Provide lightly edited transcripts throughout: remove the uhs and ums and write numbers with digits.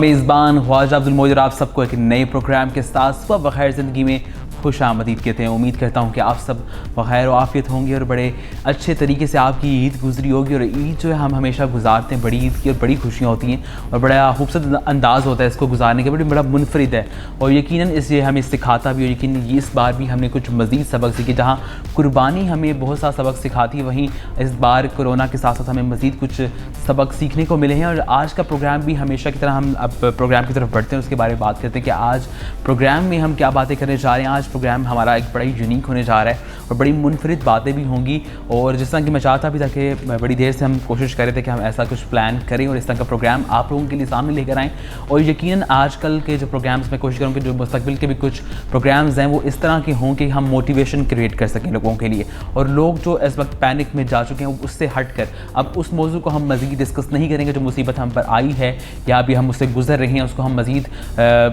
मेज़बान ख्वाजा अब्दुल मोजर आप सबको एक नए प्रोग्राम के साथ सुबह बखैर ज़िंदगी में खुश आमदीद कहते हैं। उम्मीद करता हूँ कि आप सब बखैर व आफियत होंगे और बड़े अच्छे तरीके से आपकी ईद गुजरी होगी। और ईद जो है हम हमेशा गुजारते हैं बड़ी ईद की, और बड़ी खुशियाँ होती हैं और बड़ा खूबसूरत अंदाज़ होता है इसको गुजारने का, बड़ा मुनफरिद है। और यकीनन इसे हमें सिखाता भी, और यकीन इस बार भी हमने कुछ मज़ीद सबक सीखे। जहाँ कुर्बानी हमें बहुत सा सबक सिखाती है, वहीं इस बार कोरोना के साथ साथ हमें मज़ीद कुछ सबक सीखने को मिले हैं। और आज का प्रोग्राम भी हमेशा की तरह हम अब प्रोग्राम की तरफ बढ़ते हैं, उसके बारे में बात करते हैं कि आज प्रोग्राम में हम क्या बातें करने जा रहे हैं। आज प्रोग्राम हमारा एक बड़ा ही यूनिक होने जा रहा है और बड़ी मुनफरिद बातें भी होंगी। और जिस तरह कि मैं चाहता भी था कि बड़ी देर से हम कोशिश कर रहे थे कि हम ऐसा कुछ प्लान करें और इस तरह का प्रोग्राम आप लोगों के लिए सामने लेकर आएँ। और यकीनन आजकल के जो प्रोग्राम्स में कोशिश करूँ कि जो मुस्तकबिल के भी कुछ प्रोग्राम्स हैं वो इस तरह के हों कि हम मोटिवेशन क्रिएट कर सकें लोगों के लिए। और लोग जो इस वक्त पैनिक में जा चुके हैं उससे हट कर अब उस मौजू को हम मज़ीद डिस्कस नहीं करेंगे। जो मुसीबत हम पर आई है या अभी हम उससे गुजर रहे हैं उसको हम मज़ीद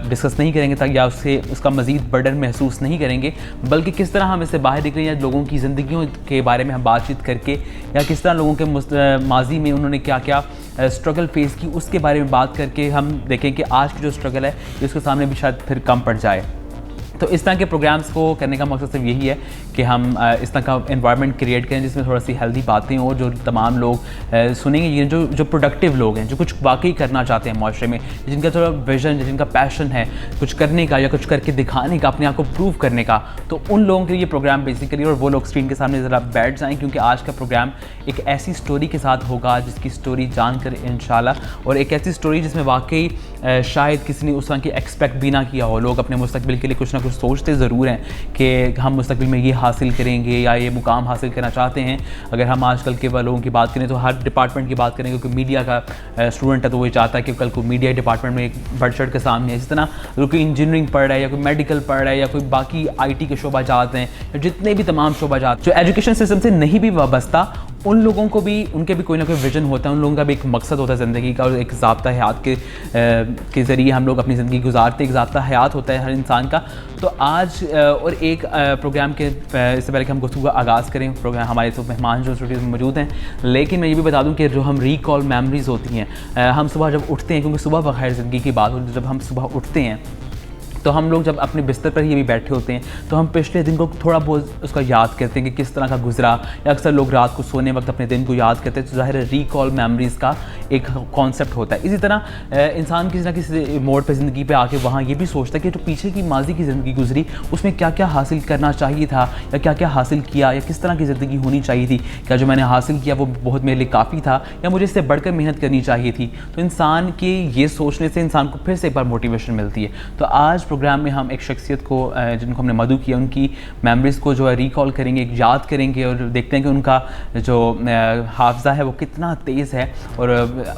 डिस्कस नहीं करेंगे तक, या उसका मज़ीद बर्डन महसूस नहीं करेंगे, बल्कि किस तरह हम इससे बाहर निकलें, या लोगों की ज़िंदगियों के बारे में हम बातचीत करके, या किस तरह लोगों के माजी में उन्होंने क्या क्या स्ट्रगल फेस की उसके बारे में बात करके हम देखें कि आज की जो स्ट्रगल है उसके सामने भी शायद फिर कम पड़ जाए। तो इस तरह के प्रोग्राम्स को करने का मकसद सिर्फ यही है कि हम इस तरह का एनवायरनमेंट क्रिएट करें जिसमें थोड़ा सी हेल्दी बातें और जो तमाम लोग सुनेंगे, ये जो प्रोडक्टिव लोग हैं, जो कुछ वाकई करना चाहते हैं माशरे में, जिनका थोड़ा विजन, जिनका पैशन है कुछ करने का या कुछ करके दिखाने का, अपने आप को प्रूव करने का, तो उन लोगों के लिए ये प्रोग्राम बेसिकली। और वो लोग स्क्रीन के सामने ज़रा बैठ जाएँ, क्योंकि आज का प्रोग्राम एक ऐसी स्टोरी के साथ होगा जिसकी स्टोरी जानकर इंशाल्लाह, और एक ऐसी स्टोरी जिसमें वाकई शायद किसी ने उस तरह की एक्सपेक्ट भी ना किया हो। लोग अपने मुस्तकबिल के लिए कुछ ना कुछ सोचते ज़रूर हैं कि हम मुस्तकबिल में ये हासिल करेंगे या ये मुकाम हासिल करना चाहते हैं। अगर हम आजकल के लोगों की बात करें तो हर डिपार्टमेंट की बात करें, क्योंकि मीडिया का स्टूडेंट है तो वो चाहता है कि कल को मीडिया डिपार्टमेंट में एक बढ़ चढ़ के सामने है। इस तरह कोई इंजीनियरिंग पढ़ रहा है या कोई मेडिकल पढ़ रहा है या कोई बाकी IT के शोबा जात हैं, या जितने भी तमाम शोबा जात जो एजुकेशन सिस्टम से नहीं भी वाबस्ता, उन लोगों को भी उनके भी कोई ना कोई विजन होता है, उन लोगों का भी एक मकसद होता है ज़िंदगी का, और एक ज़ाब्ता हयात के ज़रिए हम लोग अपनी ज़िंदगी गुजारते, एक ज़ाब्ता हयात होता है हर इंसान का। तो आज और एक प्रोग्राम के इससे पहले कि हम गुफ्तगू का आगाज़ करें, प्रोग्राम हमारे तो मेहमान जो स्टूडियो में मौजूद हैं, लेकिन मैं ये भी बता दूं कि जो हम रिकॉल मेमोरीज़ होती हैं, हम सुबह जब उठते हैं, क्योंकि सुबह बखैर ज़िंदगी की बात होती है, जब हम सुबह उठते हैं तो हम लोग जब अपने बिस्तर पर ही भी बैठे होते हैं तो हम पिछले दिन को थोड़ा बहुत उसका याद करते हैं कि किस तरह का गुजरा, या अक्सर लोग रात को सोने वक्त अपने दिन को याद करते हैं। तो ज़ाहिर है रिकॉल मेमोरीज़ का एक कॉन्सेप्ट होता है। इसी तरह इंसान किसी ना किसी मोड़ पर ज़िंदगी पे आके वहाँ ये भी सोचता है कि जो पीछे की माजी की ज़िंदगी गुजरी उसमें क्या क्या हासिल करना चाहिए था, या क्या क्या हासिल किया, या किस तरह की ज़िंदगी होनी चाहिए थी, क्या जो मैंने हासिल किया वो बहुत मेरे लिए काफ़ी था, या मुझे इससे बढ़कर मेहनत करनी चाहिए थी। तो इंसान के ये सोचने से इंसान को फिर से एक बार मोटिवेशन मिलती है। तो आज प्रोग्राम में हम एक शख्सियत को जिनको हमने मदऊ किया उनकी मेमोरीज़ को जो है रिकॉल करेंगे, याद करेंगे, और देखते हैं कि उनका जो हाफजा है वो कितना तेज़ है, और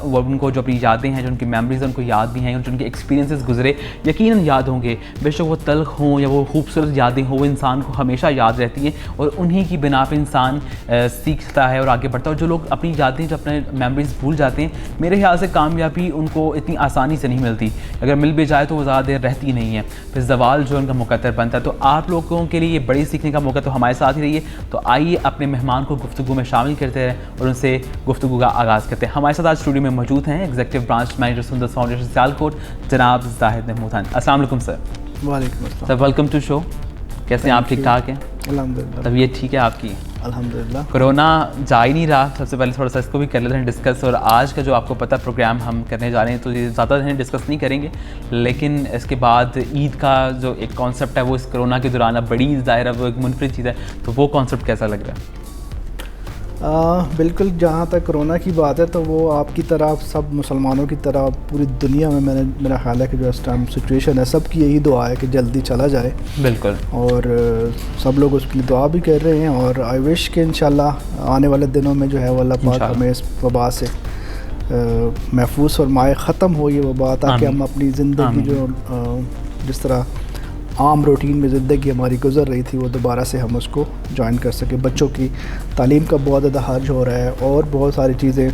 वो उनको जो अपनी यादें हैं, जो उनकी मेमोरीज़ उनको याद भी हैं, और जो उनके एक्सपीरियंसेस गुजरे यकीनन याद होंगे। बेशक वो तल्ख हों या वो खूबसूरत यादें हों, वो इंसान को हमेशा याद रहती हैं, और उन्हीं की बिना पर इंसान सीखता है और आगे बढ़ता है। और जो लोग अपनी यादें, जो अपने मेमोरीज़ भूल जाते हैं, मेरे ख्याल से कामयाबी उनको इतनी आसानी से नहीं मिलती, अगर मिल भी जाए तो वो ज़्यादा देर रहती नहीं है, फिर ज़वाल जो उनका मुकद्दर बनता है। तो आप लोगों के लिए ये बड़ी सीखने का मौका, तो हमारे साथ ही रहिए। तो आइए अपने मेहमान को गुफ्तगू में शामिल करते हैं और उनसे गुफ्तगू का आगाज़ करते हैं। हमारे साथ आज स्टूडियो में मौजूद हैं एग्जीक्यूटिव ब्रांच मैनेजर सुंदर फाउंडेशन सियालकोट, जनाब जाहिद महमूद खान। अस्सलाम वालेकुम सर। वालेकुम अस्सलाम सर, वेलकम टू शो। कैसे हैं आप? ठीक ठाक हैं? अल्हम्दुलिल्लाह। तबीयत ठीक है आपकी? अल्हम्दुलिल्लाह। कोरोना जा ही नहीं रहा, सबसे पहले थोड़ा सा इसको भी कर लेते हैं डिस्कस। और आज का जो आपको पता प्रोग्राम हम करने जा रहे हैं तो ये ज़्यादा हैं डिस्कस नहीं करेंगे, लेकिन इसके बाद ईद का जो एक कॉन्सेप्ट है वो इस कोरोना के दौरान अब बड़ी ज़ाहिर है वो एक मुनफरिद चीज़ है, तो वो कॉन्सेप्ट कैसा लग रहा है? बिल्कुल, जहाँ तक कोरोना की बात है तो वो आपकी तरह, सब मुसलमानों की तरह पूरी दुनिया में मेरा ख्याल है कि जो इस टाइम सिचुएशन है सबकी यही दुआ है कि जल्दी चला जाए। बिल्कुल। और सब लोग उसके लिए दुआ भी कर रहे हैं, और आई विश कि इंशाल्लाह आने वाले दिनों में जो है वो अल्लाह पाक हमें इस वबा से महफूज और माए ख़त्म हो ये वबा, ताकि हम अपनी ज़िंदगी जो जिस तरह आम रूटीन में ज़िंदगी हमारी गुजर रही थी वो दोबारा से हम उसको ज्वाइन कर सकें। बच्चों की तालीम का बहुत ज़्यादा हर्ज हो रहा है, और बहुत सारी चीज़ें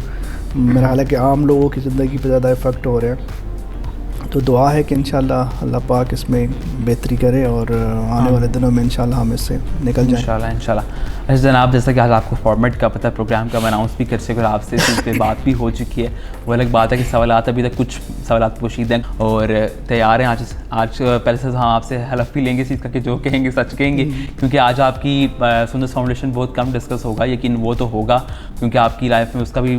मेरा ख्याल है कि आम लोगों की ज़िंदगी पे ज़्यादा इफ़ेक्ट हो रहे हैं। तो तो दुआ है कि इंशाल्लाह अल्लाह पाक इसमें बेहतरी करे और आने वाले दिनों में इंशाल्लाह हम इससे निकल जाएं इंशाल्लाह। अच्छा जनाब, जैसा कि आज आपको फॉर्मेट का पता है, प्रोग्राम का अनाउंस भी कर चुके और आपसे इस पे बात भी हो चुकी है। वो अलग बात है कि सवालात अभी तक कुछ सवालात पोशीदा हैं और तैयार हैं। आज पहले से हम आपसे हलफ भी लेंगे इस चीज़ का कि जो कहेंगे सच कहेंगे, क्योंकि आज आपकी सुंदस फाउंडेशन बहुत कम डिस्कस होगा, लेकिन वो तो होगा क्योंकि आपकी लाइफ में उसका भी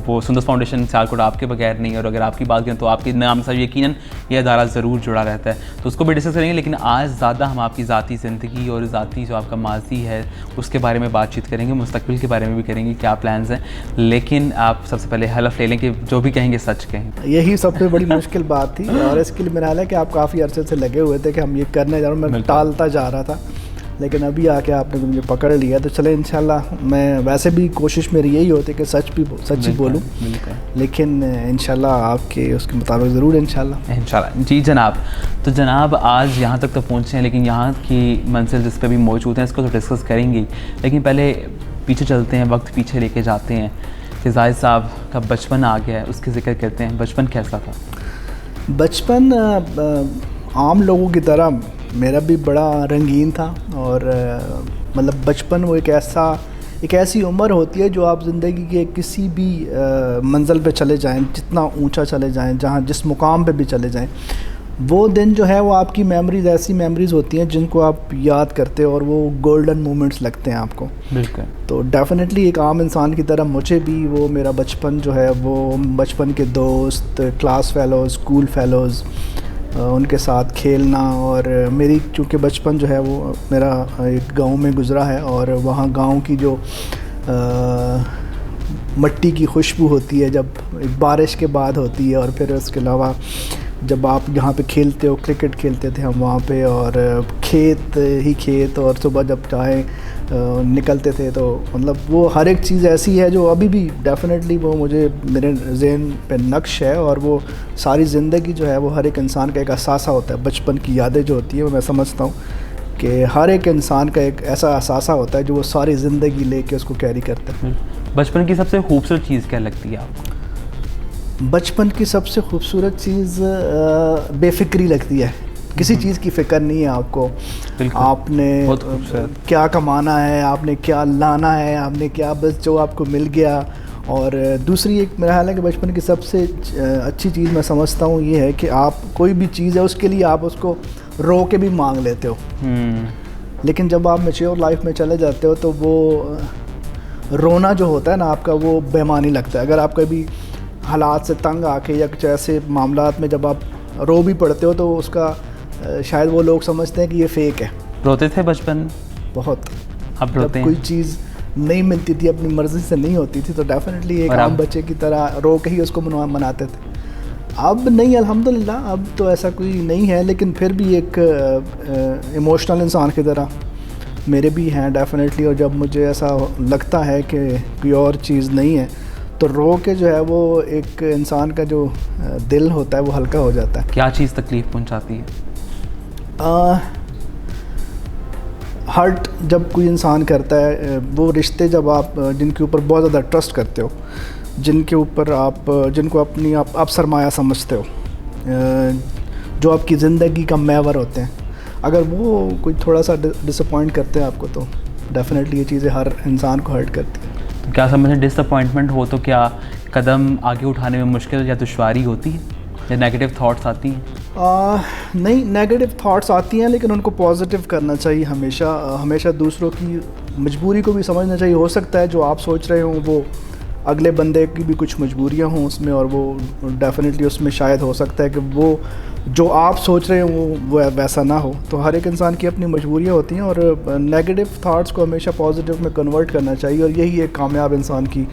वो सुंदस फाउंडेशन सियालकोट आपके बगैर नहीं है। और अगर आपकी बात करें तो आपके नाम से यकीनन ये अदारा ज़रूर जुड़ा रहता है, तो उसको भी डिस्कस करेंगे। लेकिन आज ज़्यादा हम आपकी ज़ाती ज़िंदगी और ज़ाती जो आपका माजी है उसके बारे में बातचीत करेंगे, मुस्तकबिल के बारे में भी करेंगे, क्या प्लान्स हैं। लेकिन आप सबसे पहले हलफ ले लें कि जो भी कहेंगे सच कहें। यही सबसे बड़ी मुश्किल बात थी और इसके लिए मेरा ख्याल है कि आप काफ़ी अरसे से लगे हुए थे कि हम ये करने जा रहे हैं, मैं टालता जा रहा था, लेकिन अभी आके आपने मुझे पकड़ लिया। तो चले इंशाल्लाह, मैं वैसे भी कोशिश मेरी यही होती है कि सच ही बोलूं, लेकिन इंशाल्लाह आपके उसके मुताबिक ज़रूर इंशाल्लाह। जी जनाब, तो जनाब आज यहाँ तक तो पहुँचे हैं, लेकिन यहाँ की मंजिल जिस पे भी मौजूद हैं इसको तो डिस्कस करेंगे, लेकिन पहले पीछे चलते हैं, वक्त पीछे लेके जाते हैं कि जाहिद साहब का बचपन आ गया है, उसकी जिक्र करते हैं। बचपन कैसा था? बचपन आम लोगों की तरह मेरा भी बड़ा रंगीन था और मतलब बचपन वो एक ऐसी उम्र होती है जो आप ज़िंदगी के किसी भी मंजिल पे चले जाएं, जितना ऊंचा चले जाएं, जहां जिस मुकाम पे भी चले जाएं, वो दिन जो है वो आपकी मेमोरीज़ ऐसी मेमोरीज़ होती हैं जिनको आप याद करते हो और वो गोल्डन मोमेंट्स लगते हैं आपको। बिल्कुल। तो डेफिनेटली एक आम इंसान की तरह मुझे भी वो मेरा बचपन जो है वो बचपन के दोस्त, क्लास फेलोज़, स्कूल फेलोज़, उनके साथ खेलना। और मेरी चूँकि बचपन जो है वो मेरा एक गांव में गुज़रा है और वहाँ गांव की जो मिट्टी की खुशबू होती है जब बारिश के बाद होती है, और फिर उसके अलावा जब आप यहाँ पे खेलते हो, क्रिकेट खेलते थे हम वहाँ पे, और खेत और सुबह जब चाहे निकलते थे, तो मतलब वो हर एक चीज़ ऐसी है जो अभी भी डेफिनेटली वो मुझे मेरे ज़हन पे नक्श है। और वो सारी ज़िंदगी जो है वो हर एक इंसान का एक अहसासा होता है। बचपन की यादें जो होती है वो मैं समझता हूँ कि हर एक इंसान का एक ऐसा अहसासा होता है जो वो सारी ज़िंदगी लेके उसको कैरी करता है। बचपन की सबसे खूबसूरत चीज़ क्या लगती है आपको? बचपन की सबसे खूबसूरत चीज़ बेफिक्री लगती है। किसी चीज़ की फ़िक्र नहीं है आपको, आपने क्या कमाना है, आपने क्या लाना है, आपने क्या, बस जो आपको मिल गया। और दूसरी एक मेरा ख्याल है कि बचपन की सबसे अच्छी चीज़ मैं समझता हूँ ये है कि आप कोई भी चीज़ है उसके लिए आप उसको रो के भी मांग लेते हो, लेकिन जब आप मैच्योर लाइफ में चले जाते हो तो वो रोना जो होता है ना आपका, वो बेईमानी लगता है। अगर आप कभी हालात से तंग आके या कुछ ऐसे मामलात में जब आप रो भी पड़ते हो तो उसका शायद वो लोग समझते हैं कि ये फ़ेक है। रोते थे बचपन? बहुत। अब रोते हैं? कोई चीज़ नहीं मिलती थी, अपनी मर्ज़ी से नहीं होती थी, तो डेफिनेटली एक आम बच्चे की तरह रो के ही उसको मनाते थे। अब नहीं, अल्हम्दुलिल्लाह अब तो ऐसा कोई नहीं है, लेकिन फिर भी एक इमोशनल इंसान की तरह मेरे भी हैं डेफिनेटली। और जब मुझे ऐसा लगता है कि कोई और चीज़ नहीं है तो रो के जो है वो एक इंसान का जो दिल होता है वो हल्का हो जाता है। क्या चीज़ तकलीफ़ पहुंचाती है? हर्ट जब कोई इंसान करता है, वो रिश्ते जब आप जिनके ऊपर बहुत ज़्यादा ट्रस्ट करते हो, जिनके ऊपर जिनको अपनी आप सरमाया समझते हो, जो आपकी ज़िंदगी का महवर होते हैं, अगर वो कोई थोड़ा सा डिसअपॉइंट करते हैं आपको तो डेफिनेटली ये चीज़ें हर इंसान को हर्ट करती हैं। तो क्या समझें, डिसअपॉइंटमेंट हो तो क्या कदम आगे उठाने में मुश्किल या दुश्वारी होती है या नेगेटिव थॉट्स आती हैं? नहीं, नेगेटिव थॉट्स आती हैं, लेकिन उनको पॉजिटिव करना चाहिए हमेशा दूसरों की मजबूरी को भी समझना चाहिए। हो सकता है जो आप सोच रहे हों वो अगले बंदे की भी कुछ मजबूरियां हों उसमें, और वो डेफिनेटली उसमें शायद हो सकता है कि वो जो आप सोच रहे हो वो वैसा ना हो। तो हर एक इंसान की अपनी मजबूरियां होती हैं और नेगेटिव थॉट्स को हमेशा पॉजिटिव में कन्वर्ट करना चाहिए, और यही एक कामयाब इंसान की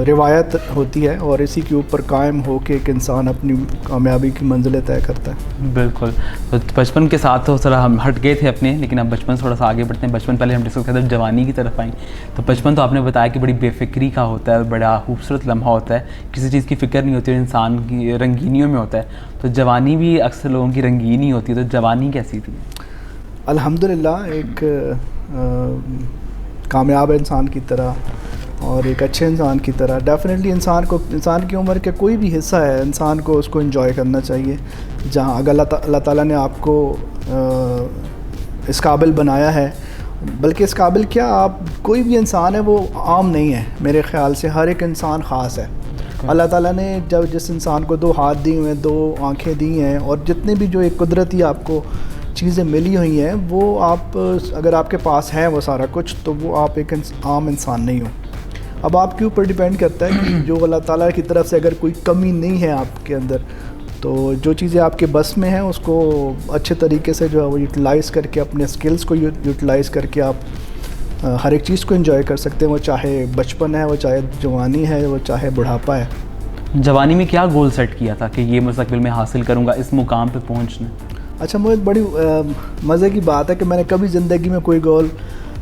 रिवायत होती है, और इसी के ऊपर कायम हो के एक इंसान अपनी कामयाबी की मंजिलें तय करता है। बिल्कुल। तो बचपन के साथ तो थोड़ा हम हट गए थे अपने, लेकिन अब बचपन थोड़ा सा आगे बढ़ते हैं। बचपन पहले हम डिस्कस करते हैं, जवानी की तरफ आएँ। तो बचपन तो आपने बताया कि बड़ी बेफिक्री का होता है, बड़ा खूबसूरत लम्हा होता है, किसी चीज़ की फ़िक्र नहीं होती, इंसान की रंगीनियों में होता है। तो जवानी भी अक्सर लोगों की रंगीन ही होती है, तो जवानी कैसी थी? अल्हम्दुलिल्लाह एक कामयाब इंसान की तरह और एक अच्छे इंसान की तरह डेफिनेटली इंसान की उम्र के कोई भी हिस्सा है, इंसान को उसको एंजॉय करना चाहिए। जहाँ अगर अल्लाह ताला ने आपको इस काबिल बनाया है, बल्कि इस काबिल क्या, आप कोई भी इंसान है वो आम नहीं है मेरे ख़्याल से, हर एक इंसान ख़ास है। अल्लाह ताला ने जब जिस इंसान को 2 हाथ दिए हुए हैं, 2 आँखें दी हैं, और जितने भी जो एक कुदरती आपको चीज़ें मिली हुई हैं, वो आप अगर आपके पास है वो सारा कुछ, तो वो आप एक आम इंसान नहीं हो। अब आपके ऊपर डिपेंड करता है कि जो अल्लाह ताला की तरफ से अगर कोई कमी नहीं है आपके अंदर, तो जो चीज़ें आपके बस में हैं उसको अच्छे तरीके से जो है वो यूटिलाइज़ करके, अपने स्किल्स को यूटिलाइज़ करके आप हर एक चीज़ को एंजॉय कर सकते हैं। वो चाहे बचपन है, वो चाहे जवानी है, वो चाहे बुढ़ापा है। जवानी में क्या गोल सेट किया था कि ये मुस्तकबिल में हासिल करूँगा इस मुकाम पे पहुँचना? अच्छा, मुझे बड़ी मज़े की बात है कि मैंने कभी ज़िंदगी में कोई गोल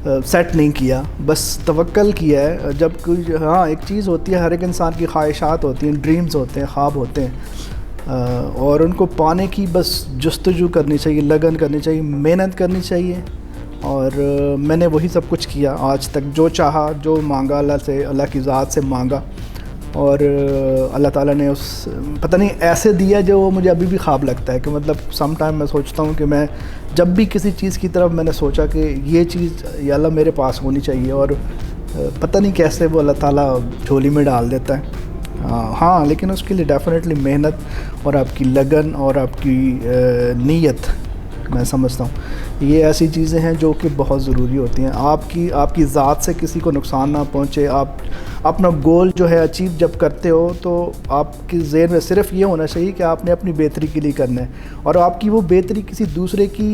सेट नहीं किया, बस तवक्कल किया है। जब कोई, हाँ, एक चीज़ होती है, हर एक इंसान की ख्वाहिशात होती हैं, ड्रीम्स होते हैं, ख्वाब होते हैं, और उनको पाने की बस जस्तजू करनी चाहिए, लगन करनी चाहिए, मेहनत करनी चाहिए। और मैंने वही सब कुछ किया आज तक, जो चाहा, जो मांगा अल्लाह से, अल्लाह की ज़ात से मांगा, और अल्लाह ताला ने उस पता नहीं ऐसे दिया जो मुझे अभी भी ख्वाब लगता है कि मतलब सम टाइम मैं सोचता हूँ कि मैं जब भी किसी चीज़ की तरफ मैंने सोचा कि ये चीज़ या अल्लाह मेरे पास होनी चाहिए, और पता नहीं कैसे वो अल्लाह ताला झोली में डाल देता है। हाँ, लेकिन उसके लिए डेफिनेटली मेहनत और आपकी लगन और आपकी नीयत, मैं समझता हूँ ये ऐसी चीज़ें हैं जो कि बहुत ज़रूरी होती हैं। आपकी ज़ात से किसी को नुकसान ना पहुँचे। आप अपना गोल जो है अचीव जब करते हो तो आपकी ज़हन में सिर्फ ये होना चाहिए कि आपने अपनी बेहतरी के लिए करना है, और आपकी वो बेहतरी किसी दूसरे की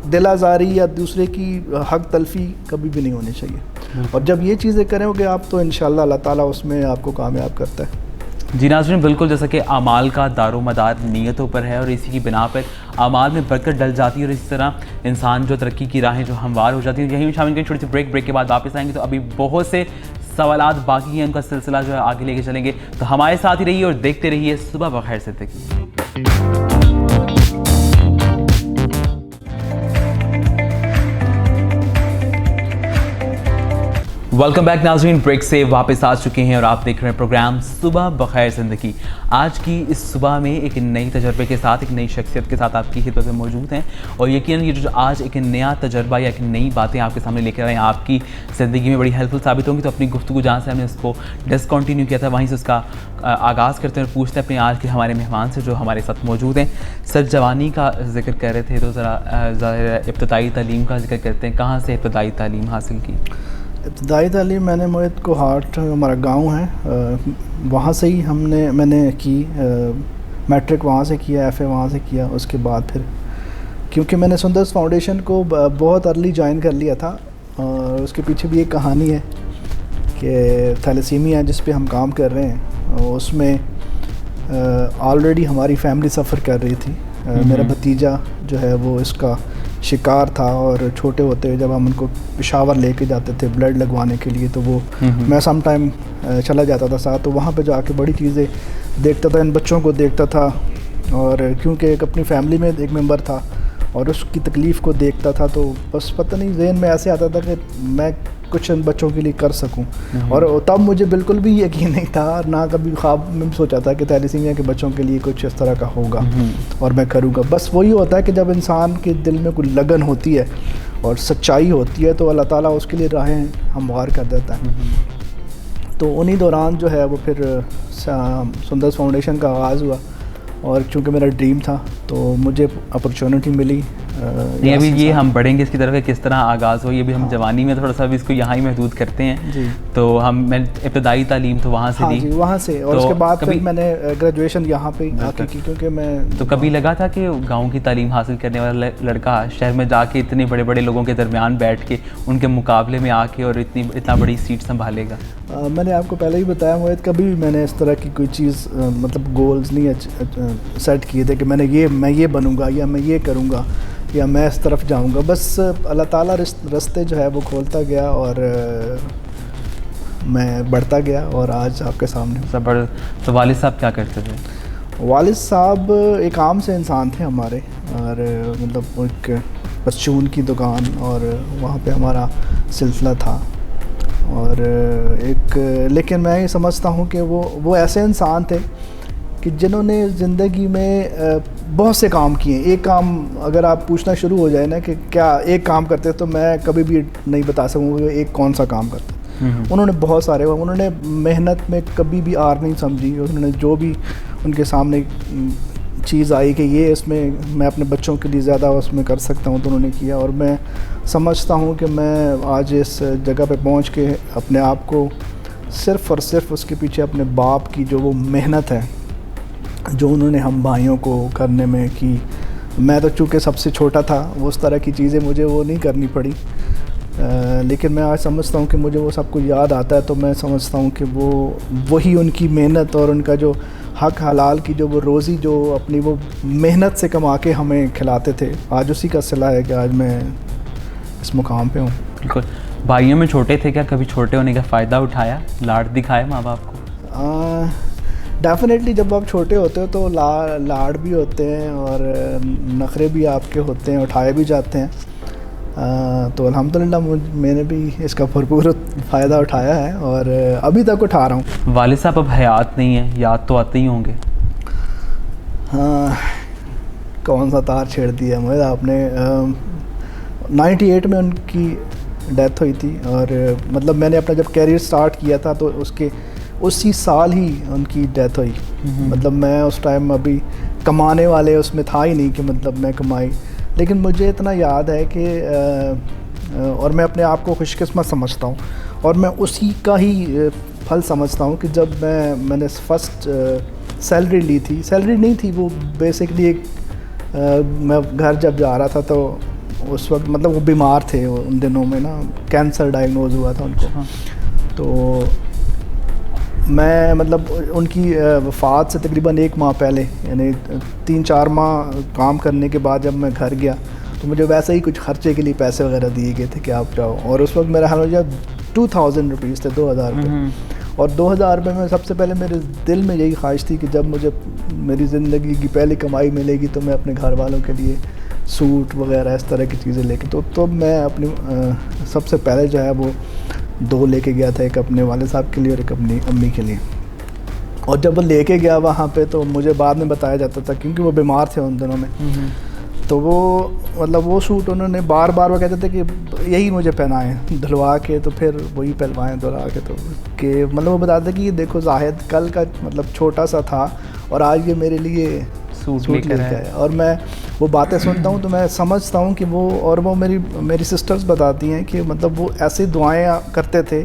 दिल आज़ारी या दूसरे की हक तलफ़ी कभी भी नहीं होनी चाहिए। और जब ये चीज़ें करेंगे आप तो इंशाअल्लाह अल्लाह ताला उसमें आपको कामयाब करता है। जी नाज़रीन, बिल्कुल जैसा कि आमाल का दारोमदार नीयतों पर है, और इसी की बिना पर आमाल में बरकत डल जाती है, और इस तरह इंसान जो तरक्की की राहें जो हमवार हो जाती हैं। यहीं शामिल करें छोटी सी ब्रेक के बाद वापस आएंगे, तो अभी बहुत से सवालात बाकी हैं, उनका सिलसिला जो है आगे लेके चलेंगे। तो हमारे साथ ही रहिए और देखते रहिए सुबह बखैर ज़िंदगी। वेलकम बैक नाज़रीन, ब्रेक से वापस आ चुके हैं और आप देख रहे हैं प्रोग्राम सुबह बखैर ज़िंदगी। आज की इस सुबह में एक नई तजर्बे के साथ, एक नई शख्सियत के साथ आपकी खिदमत में मौजूद हैं, और यकीनन ये जो आज एक नया तजर्बा या एक नई बातें आपके सामने लेकर आए हैं, आपकी ज़िंदगी में बड़ी हेल्पफुल साबित होंगी। तो अपनी गुफ्तगू जहाँ से हमने उसको डिसकंटिन्यू किया था, वहीं से उसका आगाज़ करते हैं और पूछते हैं अपने आज के हमारे मेहमान से जो हमारे साथ मौजूद हैं। सर, जवानी का जिक्र कर रहे थे, तो ज़रा इब्तदाई तालीम का जिक्र करते हैं। कहाँ से इब्तदाई तालीम हासिल की? इब्तदाई तालीम मैंने मोहित को हार्ट, हमारा गांव है, वहाँ से ही मैंने की। मैट्रिक वहाँ से किया, एफ़ए वहाँ से किया। उसके बाद फिर क्योंकि मैंने सुंदर्स फाउंडेशन को बहुत अर्ली ज्वाइन कर लिया था, और उसके पीछे भी एक कहानी है कि थैलेसीमिया जिस पे हम काम कर रहे हैं उसमें ऑलरेडी हमारी फैमिली सफ़र कर रही थी। मेरा भतीजा जो है वो इसका शिकार था, और छोटे होते हुए जब हम उनको पेशावर लेके जाते थे ब्लड लगवाने के लिए, तो वो मैं सम टाइम चला जाता था साथ, तो वहाँ पे जाके बड़ी चीज़ें देखता था, इन बच्चों को देखता था, और क्योंकि एक अपनी फैमिली में एक मेंबर था और उसकी तकलीफ़ को देखता था, तो बस पता नहीं जहन में ऐसे आता था कि मैं कुछ इन बच्चों के लिए कर सकूं। और तब मुझे बिल्कुल भी यकीन नहीं था, ना कभी ख्वाब में सोचा था कि थैलेसीमिया के बच्चों के लिए कुछ इस तरह का होगा और मैं करूँगा। बस वही होता है कि जब इंसान के दिल में कोई लगन होती है और सच्चाई होती है, तो अल्लाह ताला उसके लिए राहें हमवार कर देता है। तो उन्हीं दौरान जो है वो फिर सुंदर्स फाउंडेशन का आगाज़ हुआ, और चूँकि मेरा ड्रीम था तो मुझे अपॉर्चुनिटी मिली। नहीं, अभी ये हम बढ़ेंगे इसकी तरफ किस तरह आगाज़ हो, ये भी हम जवानी में थोड़ा सा भी इसको यहाँ ही महदूद करते हैं जी। तो मैंने इब्तदाई तालीम तो वहाँ से ली, जी, वहाँ से, और तो उसके बाद फिर मैंने ग्रेजुएशन यहाँ पे आके की, क्योंकि मैं तो कभी लगा था कि गांव की तालीम हासिल करने वाला लड़का शहर में जाके इतने बड़े बड़े लोगों के दरमियान बैठ के उनके मुकाबले में आके और इतना बड़ी सीट संभालेगा? मैंने आपको पहले ही बताया मोहित, कभी भी मैंने इस तरह की कोई चीज़ मतलब गोल्स नहीं सेट किए थे कि मैं ये बनूँगा या मैं ये करूँगा या मैं इस तरफ जाऊंगा। बस अल्लाह ताला रास्ते जो है वो खोलता गया और मैं बढ़ता गया, और आज आपके सामने। ज़बरदस्त। तो वालिद साहब क्या करते थे? वालिद साहब एक आम से इंसान थे हमारे, और मतलब एक परचून की दुकान, और वहाँ पे हमारा सिलसिला था। और लेकिन मैं ये समझता हूँ कि वो ऐसे इंसान थे कि जिन्होंने ज़िंदगी में बहुत से काम किए। एक काम अगर आप पूछना शुरू हो जाए ना कि क्या एक काम करते, तो मैं कभी भी नहीं बता सकूँगा एक कौन सा काम करते। उन्होंने बहुत सारे, उन्होंने मेहनत में कभी भी हार नहीं समझी। उन्होंने जो भी उनके सामने चीज़ आई कि ये इसमें मैं अपने बच्चों के लिए ज़्यादा उसमें कर सकता हूँ, तो उन्होंने किया। और मैं समझता हूँ कि मैं आज इस जगह पे पहुँच के अपने आप को सिर्फ़ और सिर्फ उसके पीछे अपने बाप की जो वो मेहनत है जो उन्होंने हम भाइयों को करने में की। मैं तो चूँकि सबसे छोटा था, उस तरह की चीज़ें मुझे वो नहीं करनी पड़ी, लेकिन मैं आज समझता हूँ कि मुझे वो सब कुछ याद आता है। तो मैं समझता हूँ कि वही उनकी मेहनत और उनका जो हक हलाल की जो वो रोज़ी जो अपनी वो मेहनत से कमा के हमें खिलाते थे, आज उसी का सिला है कि आज मैं इस मुकाम पे हूँ। बिल्कुल। भाइयों में छोटे थे क्या? कभी छोटे होने का फ़ायदा उठाया, लाड दिखाया माँ बाप को? डेफ़िनेटली जब आप छोटे होते हो तो लाड भी होते हैं और नखरे भी आपके होते हैं, उठाए भी जाते हैं। तो अल्हम्दुलिल्लाह मैंने भी इसका भरपूर फ़ायदा उठाया है और अभी तक उठा रहा हूँ। वालिद साहब अब हयात नहीं है, याद तो आते ही होंगे। हाँ, कौन सा तार छेड़ दिया मुझे आपने। 98 में उनकी डेथ हुई थी और मतलब मैंने अपना जब कैरियर स्टार्ट किया था तो उसके उसी साल ही उनकी डेथ हुई। मतलब मैं उस टाइम अभी कमाने वाले उसमें था ही नहीं कि मतलब मैं कमाई, लेकिन मुझे इतना याद है कि और मैं अपने आप को खुशकिस्मत समझता हूँ और मैं उसी का ही फल समझता हूँ कि जब मैंने फ़र्स्ट सैलरी ली थी, सैलरी नहीं थी वो बेसिकली एक मैं घर जब जा रहा था तो उस वक्त मतलब वो बीमार थे उन दिनों में ना, कैंसर डायग्नोज हुआ था उनको। तो मैं मतलब उनकी वफ़ात से तकरीबन 1 माह पहले, यानी 3-4 माह काम करने के बाद जब मैं घर गया तो मुझे वैसे ही कुछ खर्चे के लिए पैसे वगैरह दिए गए थे कि आप जाओ। और उस वक्त मेरा हाल हो गया 2000 रुपीज़ थे, 2000 रुपये। और 2000 रुपये में सबसे पहले मेरे दिल में यही ख्वाहिश थी कि जब मुझे मेरी ज़िंदगी की पहली कमाई मिलेगी तो मैं अपने घर वालों के लिए सूट वगैरह इस तरह की चीज़ें लेके तो मैं अपनी सबसे पहले जो है वो 2 लेके गया था, एक अपने वाले साहब के लिए और एक अपनी अम्मी के लिए। और जब वो लेके गया वहाँ पे तो मुझे बाद में बताया जाता था, क्योंकि वो बीमार थे उन दिनों में, तो वो मतलब वो सूट उन्होंने बार बार वो कहते थे कि यही मुझे पहनाएं धुलवा के, तो फिर वही पहनवाएं धुलवा के। तो कि मतलब वो बताते कि देखो जाहिद कल का मतलब छोटा सा था और आज ये मेरे लिए सूट लेकर आया। और मैं वो बातें सुनता हूँ तो मैं समझता हूँ कि वो मेरी सिस्टर्स बताती हैं कि मतलब वो ऐसी दुआएं करते थे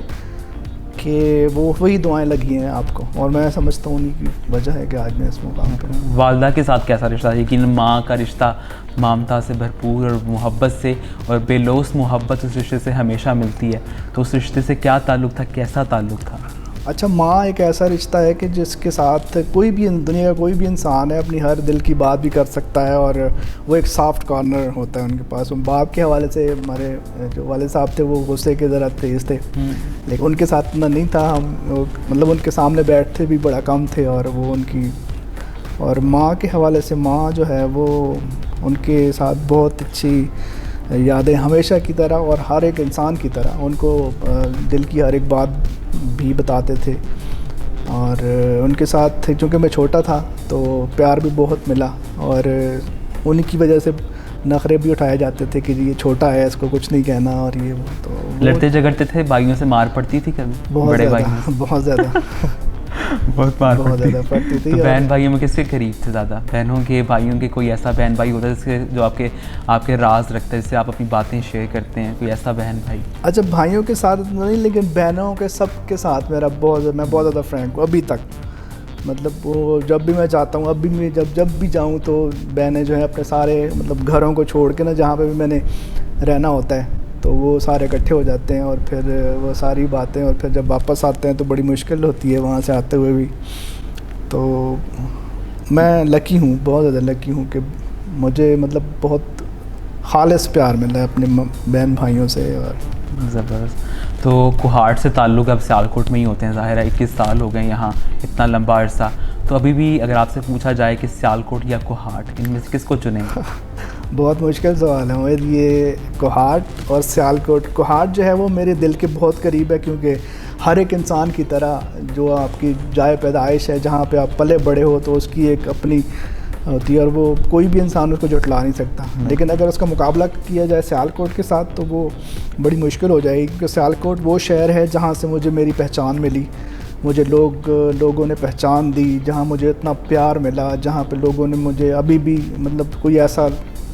कि वो वही दुआएं लगी हैं आपको, और मैं समझता हूँ उन्हीं की वजह है कि आज मैं इस मुकाम पर हूँ। वालदा के साथ कैसा रिश्ता? यकीन माँ का रिश्ता ममता से भरपूर और मोहब्बत से और बेलौस मोहब्बत उस रिश्ते से हमेशा मिलती है, तो उस रिश्ते से क्या ताल्लुक़ था, कैसा ताल्लुक़ था? अच्छा, माँ एक ऐसा रिश्ता है कि जिसके साथ कोई भी दुनिया का कोई भी इंसान है अपनी हर दिल की बात भी कर सकता है और वो एक सॉफ्ट कॉर्नर होता है उनके पास। बाप के हवाले से हमारे जो वाले साहब थे वो गुस्से के ज़रा तेज़ थे, लेकिन उनके साथ इतना नहीं था। हम मतलब उनके सामने बैठते भी बड़ा कम थे और वो उनकी और माँ के हवाले से माँ जो है वो उनके साथ बहुत अच्छी यादें हमेशा की तरह और हर एक इंसान की तरह उनको दिल की हर एक बात भी बताते थे। और उनके साथ चूँकि मैं छोटा था तो प्यार भी बहुत मिला और उन्हीं की वजह से नखरे भी उठाए जाते थे कि ये छोटा है इसको कुछ नहीं कहना और ये वो। तो लड़ते झगड़ते थे, भाइयों से मार पड़ती थी कभी? बहुत बड़े ज़्यादा, भाई बहुत ज़्यादा बहुत मार पड़ती थी। तो बहन भाइयों में किसके करीब थे ज़्यादा? बहनों के भाइयों के कोई ऐसा बहन भाई होता है जिसके जो आपके राज रखता है, जिससे आप अपनी बातें शेयर करते हैं, कोई ऐसा बहन भाई? अच्छा, भाइयों के साथ नहीं, लेकिन बहनों के सबके साथ मैं बहुत ज़्यादा फ्रेंक हूँ अभी तक। मतलब वो जब भी मैं चाहता हूँ, अभी मैं जब भी जाऊँ तो बहनें जो है अपने सारे मतलब घरों को छोड़ के ना, जहाँ पे भी मैंने रहना होता है तो वो सारे इकट्ठे हो जाते हैं और फिर वो सारी बातें, और फिर जब वापस आते हैं तो बड़ी मुश्किल होती है वहाँ से आते हुए भी। तो मैं लकी हूँ, बहुत ज़्यादा लकी हूँ कि मुझे मतलब बहुत खालिस प्यार मिला है अपने बहन भाइयों से। और ज़बरदस्त। तो कुहाट से ताल्लुक़ अब सियालकोट में ही होते हैं, ज़ाहिर है 21 साल हो गए यहाँ, इतना लंबा अरसा। तो अभी भी अगर आपसे पूछा जाए कि सियालकोट या कुहाट, इनमें से किसको चुनेंगे? बहुत मुश्किल सवाल है मोहित। ये कोहाट और सियालकोट, कोहाट जो है वो मेरे दिल के बहुत करीब है, क्योंकि हर एक इंसान की तरह जो आपकी जाए पैदाइश है, जहाँ पे आप पले बड़े हो, तो उसकी एक अपनी होती है और वो कोई भी इंसान उसको जुटला नहीं सकता। लेकिन अगर उसका मुकाबला किया जाए सियालकोट के साथ तो वो बड़ी मुश्किल हो जाएगी, क्योंकि सियालकोट वो शहर है जहाँ से मुझे मेरी पहचान मिली, मुझे लोगों ने पहचान दी, जहाँ मुझे इतना प्यार मिला, जहाँ पे लोगों ने मुझे अभी भी मतलब कोई ऐसा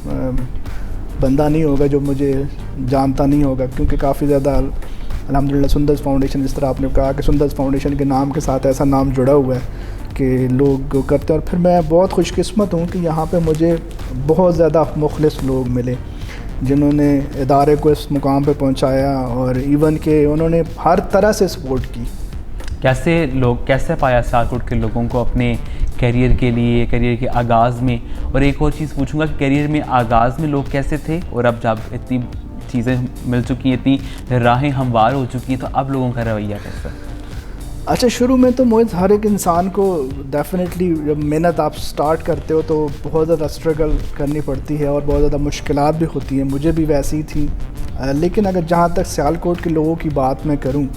बंदा नहीं होगा जो मुझे जानता नहीं होगा, क्योंकि काफ़ी ज़्यादा अल्हम्दुलिल्लाह सुंदर्स फाउंडेशन, जिस तरह आपने कहा कि सुंदर्स फाउंडेशन के नाम के साथ ऐसा नाम जुड़ा हुआ है कि लोग करते हैं। और फिर मैं बहुत खुशकिस्मत हूँ कि यहाँ पे मुझे बहुत ज़्यादा मुखलिस लोग मिले जिन्होंने इदारे को इस मुकाम पे पहुँचाया, और इवन के उन्होंने हर तरह से सपोर्ट की। कैसे पाया सियालकोट के लोगों को अपने करियर के लिए, करियर के आगाज़ में? और एक और चीज़ पूछूंगा कि करियर में आगाज़ में लोग कैसे थे, और अब जब इतनी चीज़ें मिल चुकी हैं, इतनी राहें हमवार हो चुकी हैं, तो अब लोगों का रवैया कैसा है? अच्छा, शुरू में तो मोहित हर एक इंसान को डेफिनेटली जब मेहनत आप स्टार्ट करते हो तो बहुत ज़्यादा स्ट्रगल करनी पड़ती है और बहुत ज़्यादा मुश्किलात भी होती हैं, मुझे भी वैसी ही थी। लेकिन अगर जहाँ तक सियालकोट के लोगों की बात मैं करूँ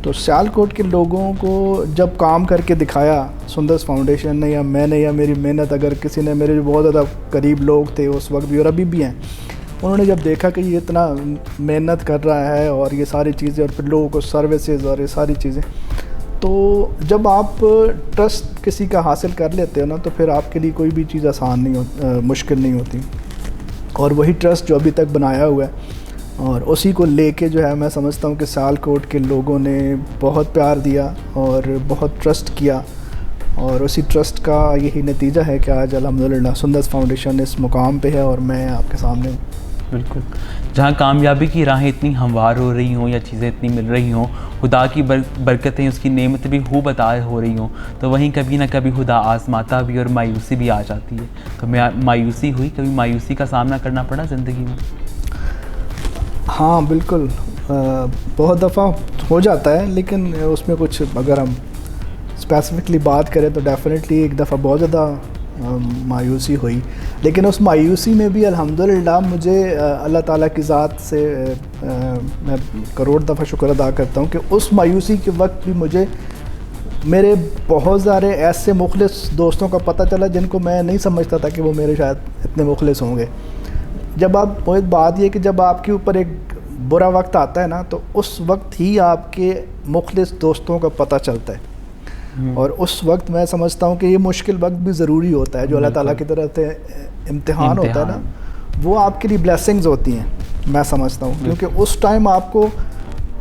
तो सियालकोट के लोगों को जब काम करके दिखाया सुंदर्स फाउंडेशन ने या मैंने या मेरी मेहनत, अगर किसी ने, मेरे जो बहुत ज़्यादा करीब लोग थे उस वक्त भी और अभी भी हैं, उन्होंने जब देखा कि ये इतना मेहनत कर रहा है और ये सारी चीज़ें, और फिर लोगों को सर्विसेज और ये सारी चीज़ें, तो जब आप ट्रस्ट किसी का हासिल कर लेते हो ना, तो फिर आपके लिए कोई भी चीज़ आसान नहीं हो, मुश्किल नहीं होती। और वही ट्रस्ट जो अभी तक बनाया हुआ है, और उसी को लेके जो है मैं समझता हूँ कि सियालकोट के लोगों ने बहुत प्यार दिया और बहुत ट्रस्ट किया, और उसी ट्रस्ट का यही नतीजा है कि आज अल्हम्दुलिल्लाह सुंदर्स फाउंडेशन इस मुकाम पे है और मैं आपके सामने हूँ। बिल्कुल, जहाँ कामयाबी की राहें इतनी हमवार हो रही हों या चीज़ें इतनी मिल रही हों, खुदा की बरकतें, उसकी नेमत भी हू बता हो रही हों, तो वहीं कभी ना कभी खुदा आजमाता भी और मायूसी भी आ जाती है। तो मायूसी हुई, कभी मायूसी का सामना करना पड़ा ज़िंदगी में? हाँ बिल्कुल, बहुत दफ़ा हो जाता है, लेकिन उसमें कुछ अगर हम स्पेसिफिकली बात करें तो डेफ़िनेटली एक दफ़ा बहुत ज़्यादा मायूसी हुई। लेकिन उस मायूसी में भी अल्हम्दुलिल्लाह मुझे अल्लाह ताला की ज़ात से मैं करोड़ दफ़ा शुक्र अदा करता हूँ कि उस मायूसी के वक्त भी मुझे मेरे बहुत सारे ऐसे मुखलिस दोस्तों का पता चला जिनको मैं नहीं समझता था कि वो मेरे शायद इतने मुखलिस होंगे। जब आप मोहित, बात ये कि जब आपके ऊपर एक बुरा वक्त आता है ना, तो उस वक्त ही आपके मुखलिस दोस्तों का पता चलता है। और उस वक्त मैं समझता हूँ कि ये मुश्किल वक्त भी ज़रूरी होता है, जो अल्लाह ताला की तरफ से इम्तिहान होता है ना, वो आपके लिए ब्लेसिंग्स होती हैं, मैं समझता हूँ। क्योंकि उस टाइम आपको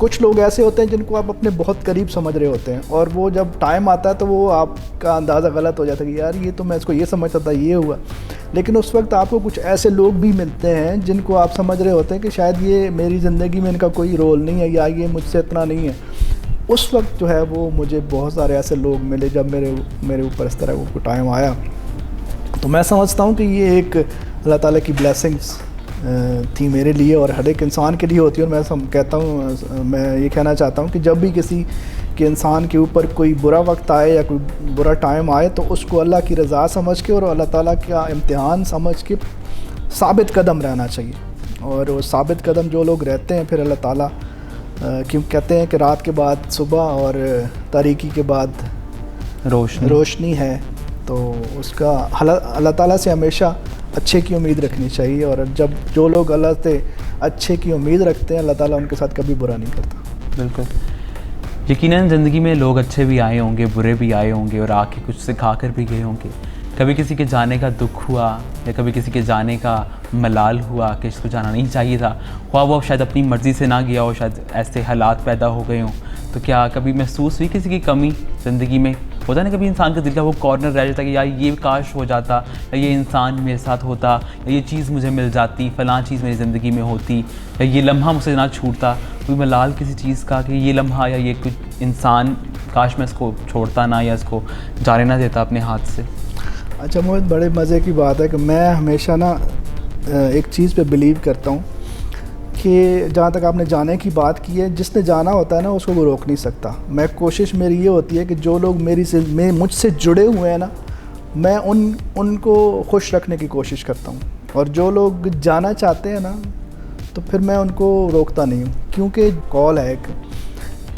कुछ लोग ऐसे होते हैं जिनको आप अपने बहुत करीब समझ रहे होते हैं, और वो जब टाइम आता है तो वो आपका अंदाज़ा गलत हो जाता है कि यार ये तो मैं इसको ये समझता था, ये हुआ। लेकिन उस वक्त आपको कुछ ऐसे लोग भी मिलते हैं जिनको आप समझ रहे होते हैं कि शायद ये मेरी ज़िंदगी में इनका कोई रोल नहीं है या ये मुझसे इतना नहीं है। उस वक्त जो है वो मुझे बहुत सारे ऐसे लोग मिले जब मेरे ऊपर इस तरह को टाइम आया। तो मैं समझता हूँ कि ये एक अल्लाह ताला की ब्लेसिंग्स थी मेरे लिए, और हर एक इंसान के लिए होती है। और मैं कहता हूँ, मैं ये कहना चाहता हूँ कि जब भी किसी के इंसान के ऊपर कोई बुरा वक्त आए या कोई बुरा टाइम आए, तो उसको अल्लाह की रज़ा समझ के और अल्लाह ताला का इम्तिहान समझ के साबित कदम रहना चाहिए। और वो साबित कदम जो लोग रहते हैं, फिर अल्लाह ताला क्यों कहते हैं कि रात के बाद सुबह और तारीकी के बाद रोशनी है, तो उसका अल्लाह ताला से हमेशा अच्छे की उम्मीद रखनी चाहिए। और जब जो लोग अल्लाह से अच्छे की उम्मीद रखते हैं, अल्लाह ताला उनके साथ कभी बुरा नहीं करता। बिल्कुल, यकीनन ज़िंदगी में लोग अच्छे भी आए होंगे, बुरे भी आए होंगे, और आके कुछ सिखा कर भी गए होंगे। कभी किसी के जाने का दुख हुआ या कभी किसी के जाने का मलाल हुआ कि इसको जाना नहीं चाहिए था, ख्वाह वो शायद अपनी मर्ज़ी से ना गया हो, शायद ऐसे हालात पैदा हो गए हों। तो क्या कभी महसूस हुई किसी की कमी ज़िंदगी में? होता है ना, कभी इंसान का दिल का वो कॉर्नर रह जाता है कि यार ये काश हो जाता, या ये इंसान मेरे साथ होता, या ये चीज़ मुझे मिल जाती, फ़लाँ चीज़ मेरी ज़िंदगी में होती, या ये लम्हा मुझसे ना छूटता। कोई मलाल किसी चीज़ का कि ये लम्हा या ये कुछ इंसान काश मैं इसको छोड़ता ना, या इसको जाने ना देता अपने हाथ से। अच्छा मोहित, बड़े मज़े की बात है कि मैं हमेशा ना एक चीज़ पे बिलीव करता हूँ कि जहाँ तक आपने जाने की बात की है, जिसने जाना होता है ना उसको वो रोक नहीं सकता। मैं कोशिश मेरी ये होती है कि जो लोग मुझसे जुड़े हुए हैं ना, मैं उनको खुश रखने की कोशिश करता हूँ। और जो लोग जाना चाहते हैं ना, तो फिर मैं उनको रोकता नहीं हूँ, क्योंकि कॉल है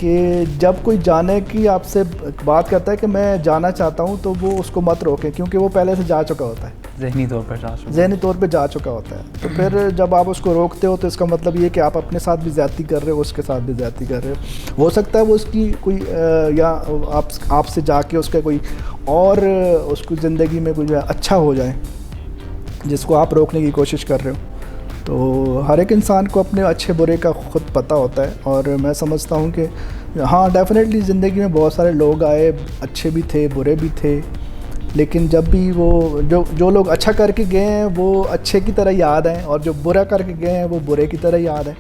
कि जब कोई जाने की आपसे बात करता है कि मैं जाना चाहता हूँ, तो वो उसको मत रोकें, क्योंकि वो पहले से जा चुका होता है, ज़हनी तौर पर जा चुका होता है। तो फिर जब आप उसको रोकते हो तो इसका मतलब ये कि आप अपने साथ भी ज़्यादती कर रहे हो, उसके साथ भी ज़्यादती कर रहे हो। हो सकता है वो उसकी कोई या आपसे जाके उसका कोई और उसकी ज़िंदगी में कुछ अच्छा हो जाए, जिसको आप रोकने की कोशिश कर रहे हो। तो हर एक इंसान को अपने अच्छे बुरे का ख़ुद पता होता है, और मैं समझता हूँ कि हाँ, डेफिनेटली ज़िंदगी में बहुत सारे लोग आए, अच्छे भी थे, बुरे भी थे, लेकिन जब भी वो जो लोग अच्छा करके गए हैं वो अच्छे की तरह याद हैं, और जो बुरा करके गए हैं वो बुरे की तरह याद हैं।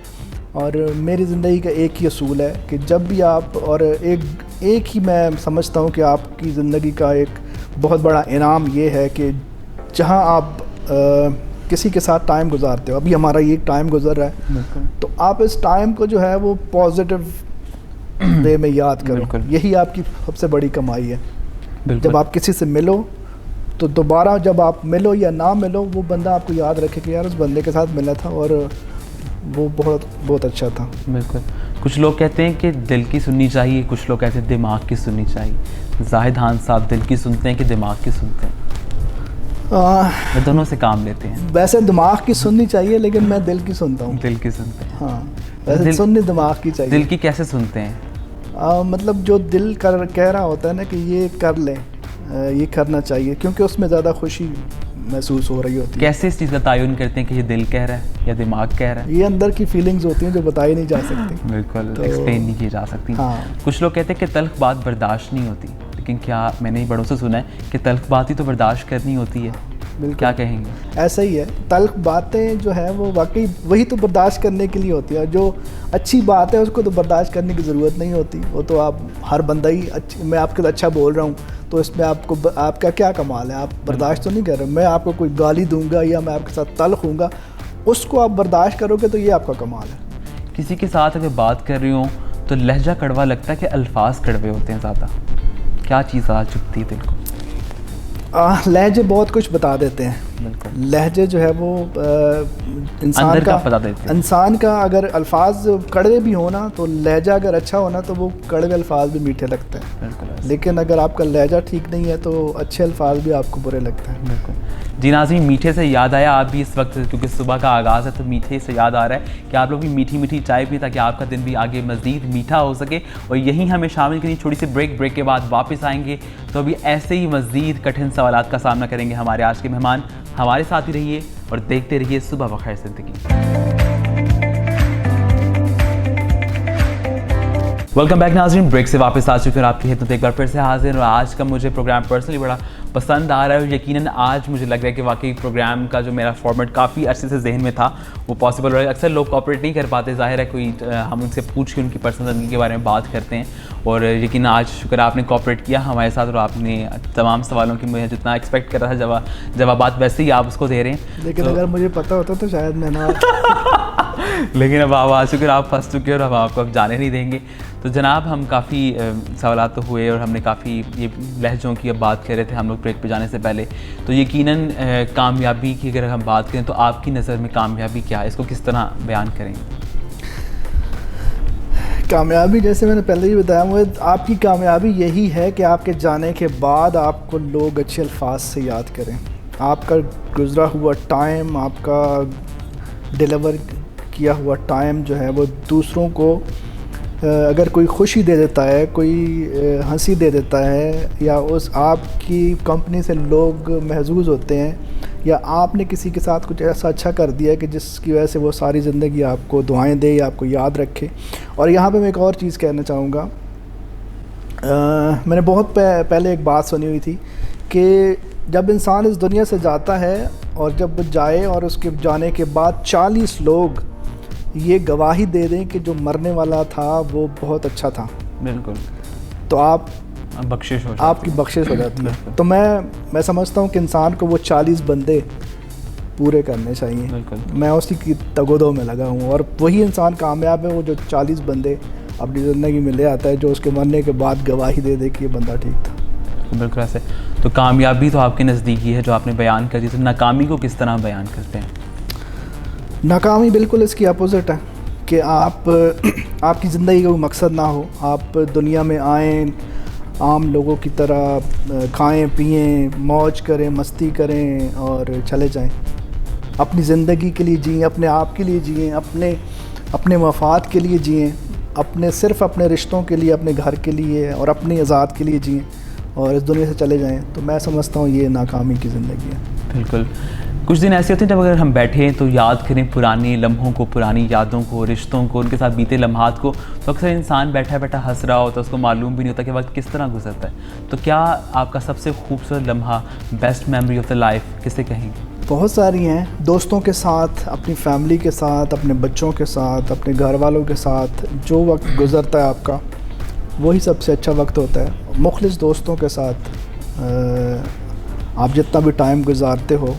और मेरी ज़िंदगी का एक ही असूल है कि जब भी आप, और एक ही मैं समझता हूँ कि आपकी ज़िंदगी का एक बहुत बड़ा इनाम ये है कि जहाँ आप किसी के साथ टाइम गुजारते हो, अभी हमारा ये टाइम गुजर रहा है, तो आप इस टाइम को जो है वो पॉजिटिव वे में याद करो। यही आपकी सबसे बड़ी कमाई है। जब आप किसी से मिलो तो दोबारा जब आप मिलो या ना मिलो, वो बंदा आपको याद रखे कि यार उस बंदे के साथ मिला था और वो बहुत बहुत अच्छा था। बिल्कुल। कुछ लोग कहते हैं कि दिल की सुननी चाहिए, कुछ लोग कहते हैं दिमाग की सुननी चाहिए। जाहिद खान साहब दिल की सुनते हैं कि दिमाग की सुनते हैं? मैं दोनों से काम लेते हैं। वैसे दिमाग की सुननी चाहिए, लेकिन मैं दिल की सुनता हूँ। दिल की सुनते हैं? हाँ, वैसे सुननी दिमाग की चाहिए। दिल की कैसे सुनते हैं? मतलब जो दिल कह रहा होता है ना कि ये कर लें, ये करना चाहिए, क्योंकि उसमें ज़्यादा खुशी महसूस हो रही होती है। कैसे इस चीज़ का तयन करते हैं कि ये दिल कह रहा है या दिमाग कह रहा है? ये अंदर की फीलिंग्स होती हैं जो बताई नहीं जा सकती। बिल्कुल, तो एक्सप्लेन नहीं की जा सकती। हाँ। कुछ लोग कहते हैं कि तल्ख बात बर्दाश्त नहीं होती, लेकिन क्या मैंने बड़ों से सुना है कि तल्ख बात ही तो बर्दाश्त करनी होती है। क्या कहेंगे? ऐसा ही है, तल्ख बातें जो है वो वाकई वही तो बर्दाश्त करने के लिए होती है। जो अच्छी बात है उसको तो बर्दाश्त करने की ज़रूरत नहीं होती, वो तो आप हर बंदा ही मैं आपके अच्छा बोल रहा हूँ तो इसमें आपका क्या कमाल है, आप बर्दाश्त तो नहीं कर रहे। मैं आपको कोई गाली दूंगा या मैं आपके साथ तल्ख हूँगा, उसको आप बर्दाश्त करोगे तो ये आपका कमाल है। किसी के साथ अगर बात कर रही हूँ तो लहजा कड़वा लगता है कि अल्फाज कड़वे होते हैं ज़्यादा? क्या चीज़ ज़्यादा चुभती है दिल को? लहजे बहुत कुछ बता देते हैं। बिल्कुल। लहजे जो है वो इंसान का बता देते हैं। इंसान का अगर अल्फाज कड़वे भी हो ना, तो लहजा अगर अच्छा हो ना तो वो कड़वे अल्फाज भी मीठे लगते हैं। बिल्कुल। लेकिन अगर आपका लहजा ठीक नहीं है तो अच्छे अल्फाज भी आपको बुरे लगते हैं। बिल्कुल जी। नाज़रीन, मीठे से याद आया, आप भी इस वक्त क्योंकि सुबह का आगाज़ है तो मीठे से याद आ रहा है कि आप लोग भी मीठी मीठी चाय पिए ताकि आपका दिन भी आगे मज़ीद मीठा हो सके। और यहीं हमें शामिल करें छोटी सी ब्रेक के बाद वापस आएंगे तो अभी ऐसे ही मज़ीद कठिन सवालात का सामना करेंगे हमारे आज के मेहमान। हमारे साथ ही रहिए और देखते रहिए सुबह बखैर ज़िंदगी। वेलकम बैक नाज़रीन, ब्रेक से वापस आ चुके हैं आपकी खिदमत एक बार फिर से हाजिर। और आज का मुझे प्रोग्राम पर्सनली बड़ा पसंद आ रहा है और यकीनन आज मुझे लग रहा है कि वाकई प्रोग्राम का जो मेरा फॉर्मेट काफ़ी अच्छे से जहन में था वो पॉसिबल हो रहा है। अक्सर लोग कोऑपरेट नहीं कर पाते, ज़ाहिर है, कोई हम उनसे पूछ के उनकी पर्सनल ज़िंदगी के बारे में बात करते हैं। और यकीन आज शुक्र आपने कोऑपरेट किया हमारे साथ और आपने तमाम सवालों की मैं जितना एक्सपेक्ट कर रहा था जवाबात वैसे ही आप उसको दे रहे हैं। लेकिन अगर मुझे पता होता तो शायद मैं ना लेकिन अब आप आ चुके आप फंस चुके और हम आपको अब जाने नहीं देंगे। तो जनाब, हम काफ़ी सवालात तो हुए और हमने काफ़ी ये लहजों की अब बात कर रहे थे हम लोग ब्रेक पे जाने से पहले। तो यकीनन कामयाबी की अगर हम बात करें तो आपकी नज़र में कामयाबी क्या है, इसको किस तरह बयान करेंगे? कामयाबी, जैसे मैंने पहले ही बताया, वो आपकी कामयाबी यही है कि आपके जाने के बाद आपको लोग अच्छे अल्फाज से याद करें। आपका गुज़रा हुआ टाइम, आपका डिलीवर किया हुआ टाइम जो है वो दूसरों को अगर कोई खुशी दे देता है, कोई हंसी दे देता है, या उस आपकी कंपनी से लोग महजूज़ होते हैं, या आपने किसी के साथ कुछ ऐसा अच्छा कर दिया कि जिसकी वजह से वो सारी ज़िंदगी आपको दुआएं दे या आपको याद रखे। और यहाँ पे मैं एक और चीज़ कहना चाहूँगा, मैंने बहुत पहले एक बात सुनी हुई थी कि जब इंसान इस दुनिया से जाता है और जब वो जाए और उसके जाने के बाद 40 लोग ये गवाही दे दें कि जो मरने वाला था वो बहुत अच्छा था, बिल्कुल, तो आपकी बख्शिश हो जाती है। तो मैं समझता हूँ कि इंसान को वो 40 बंदे पूरे करने चाहिए। बिल्कुल, मैं उसी की तगोदों में लगा हूँ और वही इंसान कामयाब है, वो जो 40 बंदे अपनी ज़िंदगी में ले आता है, जो उसके मरने के बाद गवाही दे दे कि ये बंदा ठीक था। बिल्कुल ऐसे। तो कामयाबी तो आपके नज़दीकी है जो आपने बयान कर दी, तो नाकामी को किस तरह बयान करते हैं? नाकामी बिल्कुल इसकी अपोजिट है कि आपकी ज़िंदगी का कोई मकसद ना हो, आप दुनिया में आएँ, आम लोगों की तरह खाएं पिएं, मौज करें, मस्ती करें और चले जाएं। अपनी ज़िंदगी के लिए जिएं, अपने आप के लिए जिएं, अपने मफाद के लिए जिएं, सिर्फ़ अपने रिश्तों के लिए, अपने घर के लिए और अपनी आज़ाद के लिए जिएं और इस दुनिया से चले जाएं। तो मैं समझता हूँ ये नाकामी की ज़िंदगी है। बिल्कुल। कुछ दिन ऐसे होते हैं जब अगर हम बैठें तो याद करें पुराने लम्हों को, पुरानी यादों को, रिश्तों को, उनके साथ बीते लम्हात को, तो अक्सर इंसान बैठा बैठा हंस रहा होता है, उसको मालूम भी नहीं होता कि वक्त किस तरह गुजरता है। तो क्या आपका सबसे खूबसूरत लम्हा, best memory of the life किसे कहेंगे? बहुत सारी हैं, दोस्तों के साथ, अपनी फैमिली के साथ, अपने बच्चों के साथ, अपने घर वालों के साथ जो वक्त गुज़रता है आपका, वही सबसे अच्छा वक्त होता है। मुखलिस दोस्तों के साथ आप जितना भी टाइम गुजारते हो,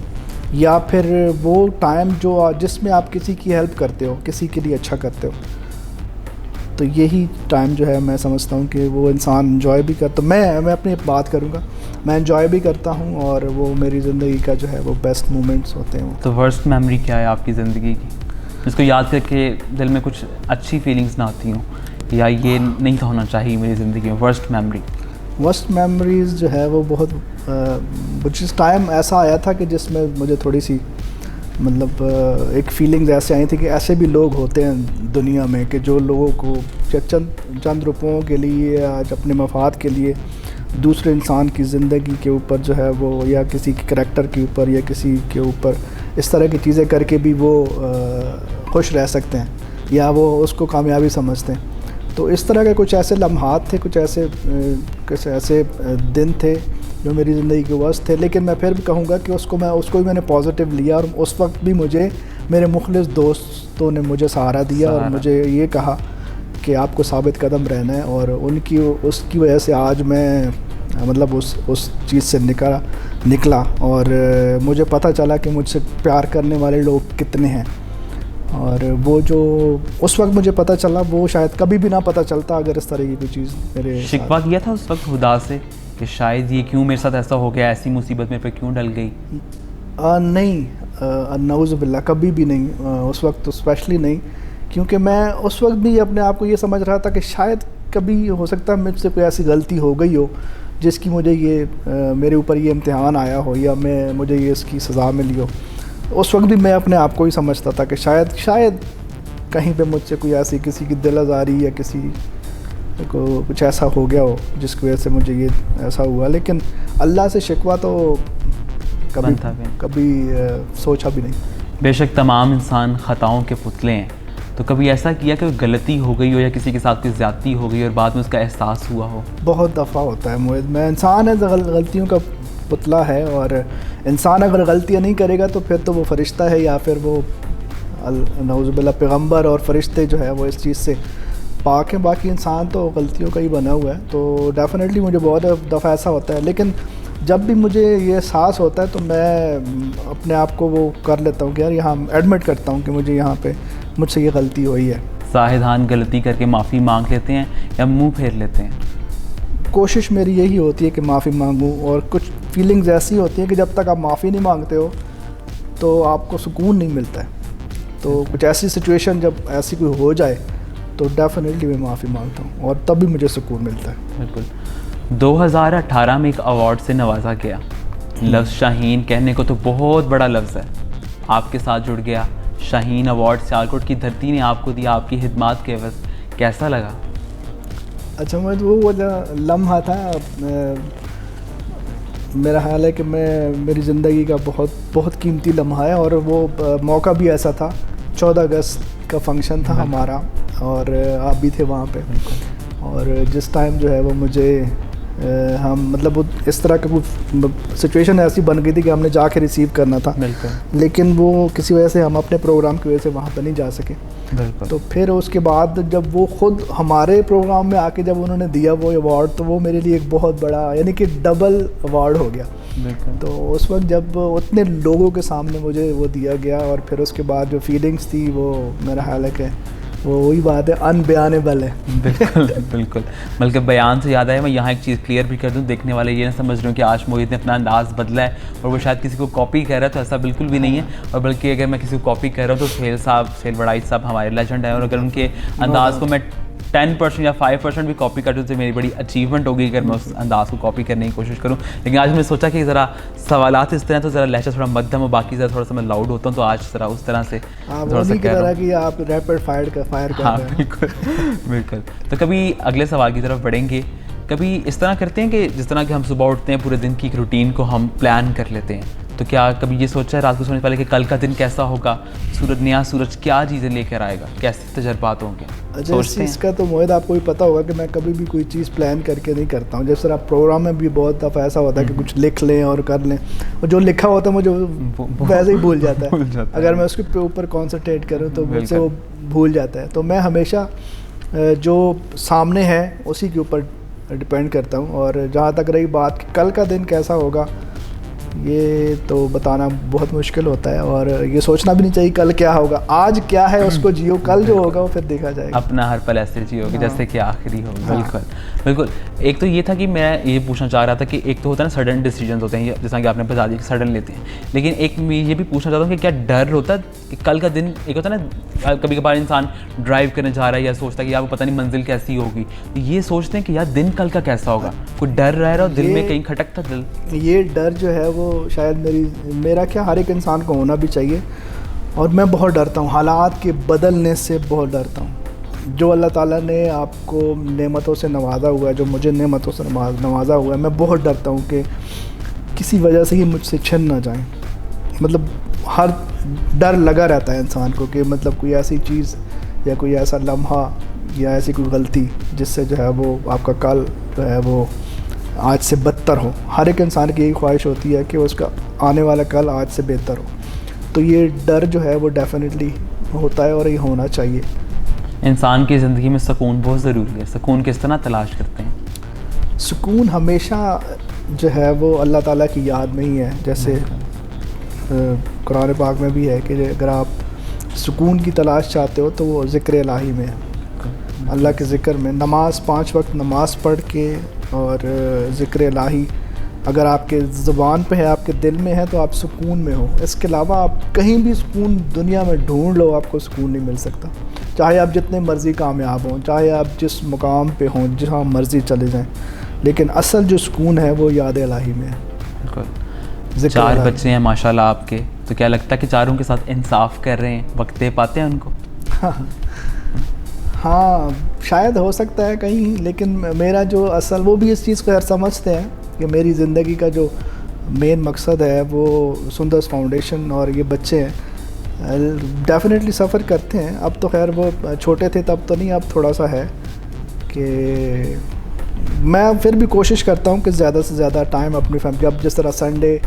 या फिर वो टाइम जिसमें आप किसी की हेल्प करते हो, किसी के लिए अच्छा करते हो, तो यही टाइम जो है मैं समझता हूँ कि वो इंसान एंजॉय भी करता। मैं अपनी बात करूँगा, मैं एंजॉय भी करता हूँ और वो मेरी ज़िंदगी का जो है वो बेस्ट मोमेंट्स होते हैं। तो वर्स्ट मेमोरी क्या है आपकी ज़िंदगी की, जिसको याद करके दिल में कुछ अच्छी फीलिंग्स ना आती हों, या ये नहीं था होना चाहिए मेरी ज़िंदगी में? वर्स्ट मेमोरीज़ जो है वो बहुत कुछ टाइम ऐसा आया था कि जिसमें मुझे थोड़ी सी मतलब एक फीलिंग्स ऐसे आई थी कि ऐसे भी लोग होते हैं दुनिया में कि जो लोगों को चंद रुपयों के लिए, आज अपने मफाद के लिए दूसरे इंसान की ज़िंदगी के ऊपर जो है वो, या किसी के करैक्टर के ऊपर या किसी के ऊपर इस तरह की चीज़ें करके भी वो खुश रह सकते हैं या वो उसको कामयाबी समझते हैं। तो इस तरह के कुछ ऐसे लम्हात थे, कुछ ऐसे दिन थे जो मेरी ज़िंदगी के वर्स्ट थे। लेकिन मैं फिर भी कहूँगा कि उसको भी मैंने पॉजिटिव लिया और उस वक्त भी मुझे मेरे मुखलिस दोस्तों ने मुझे सहारा दिया और मुझे ये कहा कि आपको साबित कदम रहना है, और उसकी वजह से आज मैं मतलब उस चीज़ से निकला और मुझे पता चला कि मुझसे प्यार करने वाले लोग कितने हैं। और वो जो उस वक्त मुझे पता चला, वो शायद कभी भी ना पता चलता अगर इस तरह की कोई चीज़ मेरे शिकवा किया था उस वक्त खुदा से कि शायद ये क्यों मेरे साथ ऐसा हो गया, ऐसी मुसीबत मेरे पे क्यों डल गई? नहीं, नऊज़ बिल्लाह, कभी भी नहीं। उस वक्त तो स्पेशली नहीं, क्योंकि मैं उस वक्त भी अपने आप को ये समझ रहा था कि शायद कभी हो सकता है मुझसे कोई ऐसी गलती हो गई हो जिसकी मुझे मेरे ऊपर ये इम्तिहान आया हो या मुझे ये इसकी सज़ा मिली हो। उस वक्त भी मैं अपने आप को ही समझता था कि शायद कहीं पे मुझसे कोई ऐसी किसी की दिल आज़ारी या किसी को कुछ ऐसा हो गया हो जिसकी वजह से मुझे ये ऐसा हुआ। लेकिन अल्लाह से शिकवा तो कभी सोचा भी नहीं। बेशक तमाम इंसान ख़ताओं के पुतले हैं, तो कभी ऐसा किया कि गलती हो गई हो या किसी के साथ कोई ज़्यादती हो गई और बाद में उसका एहसास हुआ हो? बहुत दफ़ा होता है मुझे। मैं इंसान है, गलतियों का पुतला है, और इंसान अगर गलतियाँ नहीं करेगा तो फिर तो वो फरिश्ता है या फिर वो नऊज़ुबिल्लाह पैगंबर और फरिश्ते जो है वो इस चीज़ से पाक है। बाकी इंसान तो गलतियों का ही बना हुआ है। तो डेफ़िनेटली मुझे बहुत दफ़ा ऐसा होता है, लेकिन जब भी मुझे ये एहसास होता है तो मैं अपने आप को वो कर लेता हूँ कि यार यहाँ एडमिट करता हूँ कि मुझे यहाँ पे मुझसे ये गलती हुई है। साहिदान गलती करके माफ़ी मांग लेते हैं या मुंह फेर लेते हैं? कोशिश मेरी यही होती है कि माफ़ी मांगूं, और कुछ फीलिंग्स ऐसी होती हैं कि जब तक आप माफ़ी नहीं मांगते हो तो आपको सुकून नहीं मिलता है। तो कुछ ऐसी सिचुएशन जब ऐसी कोई हो जाए तो डेफिनेटली मैं माफ़ी मांगता हूँ और तब भी मुझे सुकून मिलता है। बिल्कुल। 2018 में एक अवार्ड से नवाजा गया। लफ्ज़ शाहीन कहने को तो बहुत बड़ा लफ्ज़ है, आपके साथ जुड़ गया। शाहीन अवार्ड सियालकोट की धरती ने आपको दिया, आपकी खिदमत के एवज़। कैसा लगा? अच्छा, मैं वो लम्हा था, मेरा ख्याल है कि मेरी ज़िंदगी का बहुत कीमती लम्हा है, और वो मौका भी ऐसा था। 14 अगस्त का फंक्शन था हमारा और आप भी थे वहाँ पे, और जिस टाइम जो है वो मुझे हम मतलब वो इस तरह का सिचुएशन ऐसी बन गई थी कि हमने जाके रिसीव करना था, लेकिन वो किसी वजह से हम अपने प्रोग्राम की वजह से वहाँ पर नहीं जा सके। तो फिर उसके बाद जब वो ख़ुद हमारे प्रोग्राम में आके जब उन्होंने दिया वो अवार्ड, तो वो मेरे लिए एक बहुत बड़ा यानी कि डबल अवार्ड हो गया। तो उस वक्त जब उतने लोगों के सामने मुझे वो दिया गया और फिर उसके बाद जो फीलिंग्स थी वो मेरा ख्याल है कि वो वही बात है, अनबयानेबल है। बिल्कुल बिल्कुल। बल्कि बयान से याद आया, मैं यहाँ एक चीज़ क्लियर भी कर दूँ, देखने वाले ये ना समझ रहे हो कि आज मोहित ने अपना अंदाज़ बदला है और वो शायद किसी को कॉपी कर रहा है, तो ऐसा बिल्कुल भी नहीं है। और बल्कि अगर मैं किसी को कॉपी कर रहा हूँ तो सेल बड़ाई साहब हमारे लेजेंड है, और अगर उनके अंदाज़ को मैं 10% या 5% भी कॉपी कर दूँ तो मेरी बड़ी अचीवमेंट होगी अगर मैं उस अंदाज़ को कॉपी करने की कोशिश करूँ। लेकिन आज मैंने सोचा कि ज़रा सवालात इस तरह, तो ज़रा लहजा थोड़ा मध्यम और बाकी ज़रा थोड़ा सा मैं लाउड होता हूँ, तो आज ज़रा उस तरह से थोड़ा सा कह रहा हूँ कि आप रैपिड फायर कर हाँ, रहे हैं। बिल्कुल बिल्कुल। तो कभी अगले सवाल की तरफ बढ़ेंगे, कभी इस तरह करते हैं कि जिस तरह कि हम सुबह उठते हैं, पूरे दिन की एक रूटीन को हम प्लान कर लेते हैं, तो क्या कभी ये सोचा है रात को सोने से पहले कि कल का दिन कैसा होगा, नया सूरज क्या चीज़ें लेकर आएगा, कैसे तजर्बात होंगे? अच्छा, इस चीज़ का तो मोहित आपको भी पता होगा कि मैं कभी भी कोई चीज़ प्लान करके नहीं करता हूँ। जैसे आप प्रोग्राम में भी बहुत दफ़ा ऐसा होता है कि कुछ लिख लें और कर लें, और जो लिखा होता है मुझे वैसे ही भूल जाता है। अगर मैं उसके ऊपर कॉन्सेंट्रेट करूँ तो मुझसे वो भूल जाता है। तो मैं हमेशा जो सामने है उसी के ऊपर डिपेंड करता हूँ। और जहाँ तक रही बात कि कल का दिन कैसा होगा, ये तो बताना बहुत मुश्किल होता है, और ये सोचना भी नहीं चाहिए कल क्या होगा। आज क्या है उसको जियो, कल जो होगा वो फिर देखा जाएगा। अपना हर पल ऐसे जियोगे जैसे कि आखिरी हो। बिल्कुल बिल्कुल। एक तो ये था कि मैं ये पूछना चाह रहा था कि एक तो होता है ना सडन डिसीजन होते हैं, जैसा कि आपने बता दिया कि सडन लेते हैं, लेकिन एक मैं ये भी पूछना चाहता हूँ कि क्या डर होता है कि कल का दिन, एक होता है ना कभी कभार इंसान ड्राइव करने जा रहा है या सोचता है कि यार वो पता नहीं मंजिल कैसी होगी, तो ये सोचते हैं कि यार दिन कल का कैसा होगा, कोई डर रह रहा है दिल में, कहीं खटकता दिल। ये डर जो है वो शायद मेरा क्या हर एक इंसान को होना भी चाहिए, और मैं बहुत डरता हूँ हालात के बदलने से, बहुत डरता हूँ। जो अल्लाह ताला ने आपको नेमतों से नवाजा हुआ है, जो मुझे नेमतों से नवाजा हुआ है, मैं बहुत डरता हूँ कि किसी वजह से ही मुझसे छिन ना जाए। मतलब हर डर लगा रहता है इंसान को कि मतलब कोई ऐसी चीज़ या कोई ऐसा लम्हा या ऐसी कोई गलती जिससे जो है वो आपका कल जो है वो आज से बदतर हो। हर एक इंसान की यही ख्वाहिश होती है कि उसका आने वाला कल आज से बेहतर हो। तो ये डर जो है वो डेफिनेटली होता है और ये होना चाहिए। इंसान की ज़िंदगी में सुकून बहुत ज़रूरी है। सुकून किस तरह तलाश करते हैं? सुकून हमेशा जो है वो अल्लाह ताला की याद में ही है। जैसे कुरान पाक में भी है कि अगर आप सुकून की तलाश चाहते हो तो वो ज़िक्र इलाही में है, अल्लाह के ज़िक्र में। नमाज 5 वक्त नमाज पढ़ के और ज़िक्र इलाही अगर आपके ज़ुबान पे है, आपके दिल में है, तो आप सुकून में हो। इसके अलावा आप कहीं भी सुकून दुनिया में ढूंढ लो, आपको सुकून नहीं मिल सकता। चाहे आप जितने मर्ज़ी कामयाब हों, चाहे आप जिस मुकाम पे हों, जहाँ मर्ज़ी चले जाएं, लेकिन असल जो सुकून है वो याद इलाही में है। बिल्कुल। 4 बच्चे हैं माशाल्लाह आपके, तो क्या लगता है कि चारों के साथ इंसाफ कर रहे हैं, वक्त दे पाते हैं उनको? हाँ, शायद हो सकता है कहीं, लेकिन मेरा जो असल, वो भी इस चीज़ को यार समझते हैं कि मेरी ज़िंदगी का जो मेन मकसद है वो सुंदर्स फाउंडेशन और ये बच्चे हैं। डेफिनेटली सफ़र करते हैं। अब तो खैर वो छोटे थे तब तो नहीं, अब थोड़ा सा है कि मैं फिर भी कोशिश करता हूँ कि ज़्यादा से ज़्यादा टाइम अपनी फैमिली, अब जिस तरह संडे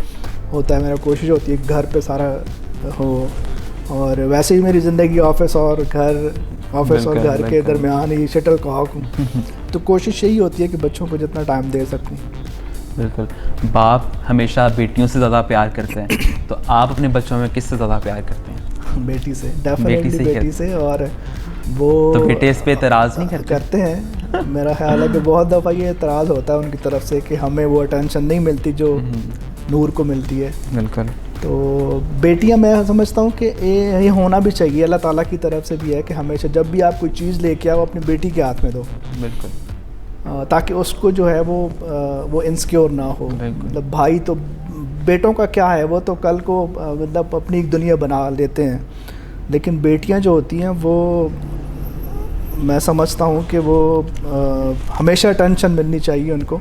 होता है मेरा कोशिश होती है घर पे सारा हो, और वैसे ही मेरी ज़िंदगी ऑफिस और घर के दरमियान ही शटल कॉक हूँ। तो कोशिश यही होती है कि बच्चों को जितना टाइम दे सकूँ। बिल्कुल। बाप हमेशा बेटियों से ज़्यादा प्यार करते हैं, तो आप अपने बच्चों में किससे ज़्यादा प्यार करते हैं? बेटी से, डेफिनेटली बेटी से। और वो तो बेटे इस पे एतराज़ नहीं करते हैं। मेरा ख्याल है कि बहुत दफ़ा ये एतराज़ होता है उनकी तरफ से कि हमें वो अटेंशन नहीं मिलती जो नूर को मिलती है। बिल्कुल। तो बेटियां, मैं समझता हूँ कि ये होना भी चाहिए, अल्लाह ताला की तरफ से भी है कि हमेशा जब भी आप कोई चीज़ लेके आओ अपनी बेटी के हाथ में दो। बिल्कुल। ताकि उसको जो है वो इनसिक्योर ना हो। मतलब भाई तो बेटों का क्या है, वो तो कल को मतलब अपनी एक दुनिया बना लेते हैं, लेकिन बेटियां जो होती हैं वो मैं समझता हूँ कि वो हमेशा टेंशन मिलनी चाहिए उनको।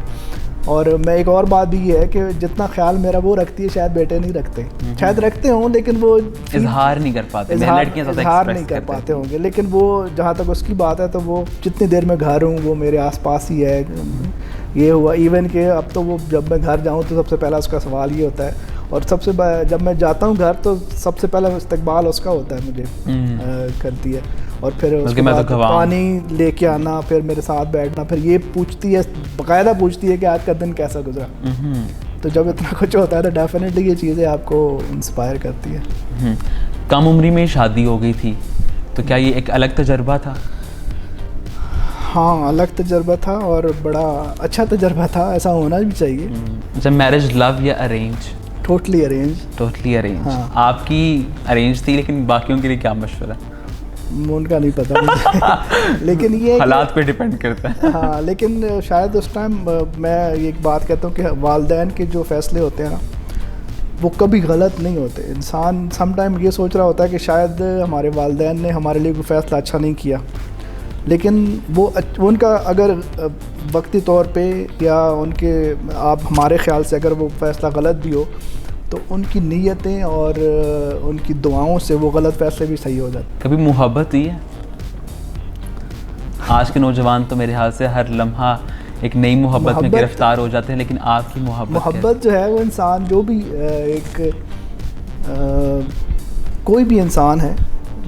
और मैं एक और बात भी ये है कि जितना ख्याल मेरा वो रखती है शायद बेटे नहीं रखते, शायद रखते हों लेकिन वो इजहार नहीं कर पाते, इजहार नहीं कर पाते होंगे। लेकिन वो जहाँ तक उसकी बात है तो वो जितनी देर में घर हूँ वो मेरे आसपास ही है। ये हुआ इवन कि अब तो वो जब मैं घर जाऊँ तो सबसे पहला उसका सवाल ये होता है, और जब मैं जाता हूँ घर तो सबसे पहला इस्तकबाल उसका होता है, मुझे करती है। और फिर उसके बाद पानी लेके आना, फिर मेरे साथ बैठना, फिर ये पूछती है, बाकायदा पूछती है कि आज का दिन कैसा गुजरा। तो जब इतना कुछ होता है तो डेफिनेटली ये चीज़ें आपको इंस्पायर करती है। कम उम्री में शादी हो गई थी, तो क्या ये एक अलग तजर्बा था? हाँ, अलग तजर्बा था और बड़ा अच्छा तजर्बा था, ऐसा होना भी चाहिए। जब मैरिज लव या arrange? Totally arrange. Totally arrange. हाँ। आपकी अरेंज थी, लेकिन बाकियों के लिए क्या मशवरा? उनका नहीं पता मुझे लेकिन ये हालात पे डिपेंड करता है। हाँ, लेकिन शायद उस टाइम मैं एक बात कहता हूँ कि वालिदैन के जो फैसले होते हैं ना, वो कभी गलत नहीं होते। इंसान सम टाइम ये सोच रहा होता है कि शायद हमारे वालिदैन ने हमारे लिए कोई फ़ैसला अच्छा नहीं किया, लेकिन वो उनका अगर वक्ती तौर पे या उनके आप हमारे ख़्याल से अगर वो फ़ैसला गलत भी हो, तो उनकी नीयतें और उनकी दुआओं से वो गलत फ़ैसले भी सही हो जाते। कभी मोहब्बत हुई है? आज के नौजवान तो मेरे ख्याल से हर लम्हा एक नई मोहब्बत में गिरफ्तार हो जाते हैं, लेकिन आपकी मोहब्बत जो है वो इंसान जो भी कोई भी इंसान है,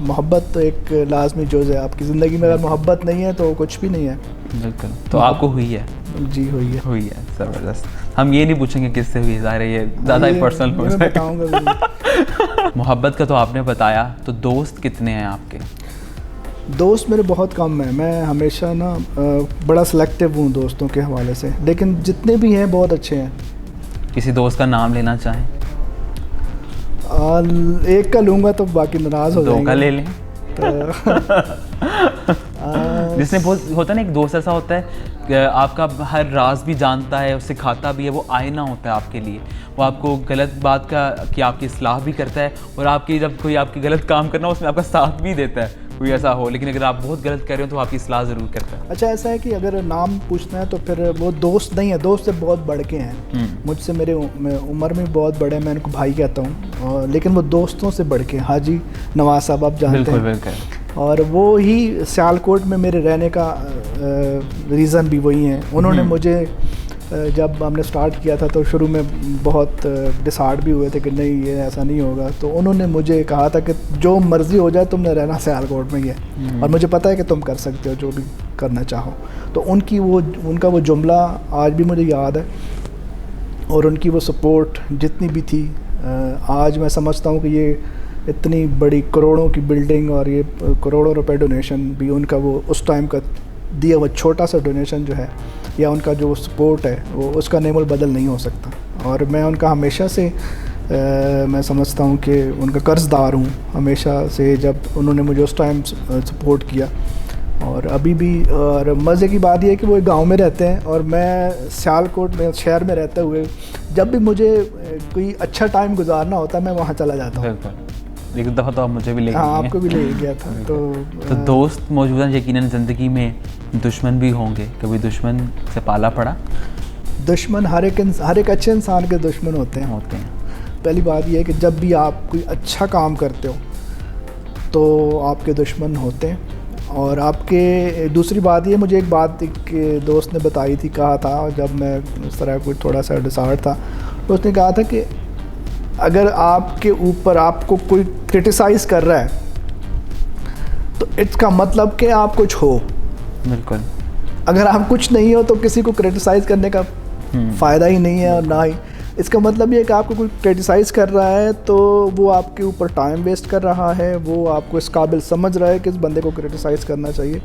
मोहब्बत तो एक लाजमी जुज़ है आपकी ज़िंदगी में। अगर मोहब्बत नहीं है तो कुछ भी नहीं है। बिल्कुल। तो आपको हुई है? जी हुई है। ज़बरदस्त। हम ये नहीं पूछेंगे किससे हुई, ज़ाहिर है ये ज़्यादा ही पर्सनल हो मैं बताऊंगा। मोहब्बत का तो आपने बताया, तो दोस्त कितने हैं आपके? दोस्त मेरे बहुत कम हैं। मैं हमेशा ना बड़ा सिलेक्टिव हूँ दोस्तों के हवाले से, लेकिन जितने भी हैं बहुत अच्छे हैं। किसी दोस्त का नाम लेना चाहें? एक का लूँगा तो बाकी नाराज़ हो जाएंगे। 2 का ले लें। जिसने बहुत होता है ना, एक दोस्त ऐसा होता है कि आपका हर राज भी जानता है, सिखाता भी है, वो आईना होता है आपके लिए। वो आपको गलत बात का कि आपकी इस्लाह भी करता है, और आपकी जब कोई आपकी गलत काम करना उसमें आपका साथ भी देता है, कोई ऐसा हो। लेकिन अगर आप बहुत गलत कर रहे हो तो आपकी इस्लाह ज़रूर करता है। अच्छा, ऐसा है कि अगर नाम पूछना है तो फिर वो दोस्त नहीं है, दोस्त से बहुत बढ़ के हैं। मुझसे मेरे उम्र में बहुत बड़े, मैं उनको भाई कहता हूँ, लेकिन वो दोस्तों से बढ़ के। हाजी नवाज साहब आप जानते हैं। बिल्कुल। और वो ही सियालकोट में मेरे रहने का रीज़न भी वही है। उन्होंने मुझे जब हमने स्टार्ट किया था तो शुरू में बहुत डिसहार्ट भी हुए थे कि नहीं ये ऐसा नहीं होगा, तो उन्होंने मुझे कहा था कि जो मर्ज़ी हो जाए तुमने रहना सियालकोट में ही है, और मुझे पता है कि तुम कर सकते हो जो भी करना चाहो। तो उनका वो जुमला आज भी मुझे याद है, और उनकी वो सपोर्ट जितनी भी थी, आज मैं समझता हूँ कि ये इतनी बड़ी करोड़ों की बिल्डिंग और ये करोड़ों रुपए डोनेशन भी उनका वो उस टाइम का दिया हुआ छोटा सा डोनेशन जो है, या उनका जो सपोर्ट है, वो उसका नेमोल बदल नहीं हो सकता। और मैं उनका हमेशा से मैं समझता हूँ कि उनका कर्ज़दार हूँ हमेशा से, जब उन्होंने मुझे उस टाइम सपोर्ट किया। और अभी भी, और मज़े की बात यह है कि वो एक गांव में रहते हैं और मैं सियालकोट में शहर में रहते हुए जब भी मुझे कोई अच्छा टाइम गुजारना होता है मैं वहाँ चला जाता हूँ। एक दफ़ा तो आप मुझे भी ले गए। हाँ, आपको भी ले गया था। तो दोस्त मौजूदा यकीनन ज़िंदगी में दुश्मन भी होंगे, कभी दुश्मन से पाला पड़ा? दुश्मन हर एक अच्छे इंसान के दुश्मन होते हैं। पहली बात यह है कि जब भी आप कोई अच्छा काम करते हो तो आपके दुश्मन होते हैं। और आपके दूसरी बात ये, मुझे एक बात एक दोस्त ने बताई थी, कहा था जब मैं इस तरह कोई थोड़ा सा डिसहार्ट था, तो उसने कहा था कि अगर आपके ऊपर आपको कोई क्रिटिसाइज़ कर रहा है तो इसका मतलब कि आप कुछ हो। बिल्कुल। अगर आप कुछ नहीं हो तो किसी को क्रिटिसाइज़ करने का फ़ायदा ही नहीं है, और ना ही इसका मतलब ये है कि आपको कोई क्रिटिसाइज़ कर रहा है तो वो आपके ऊपर टाइम वेस्ट कर रहा है, वो आपको इस काबिल समझ रहा है कि इस बंदे को क्रिटिसाइज़ करना चाहिए।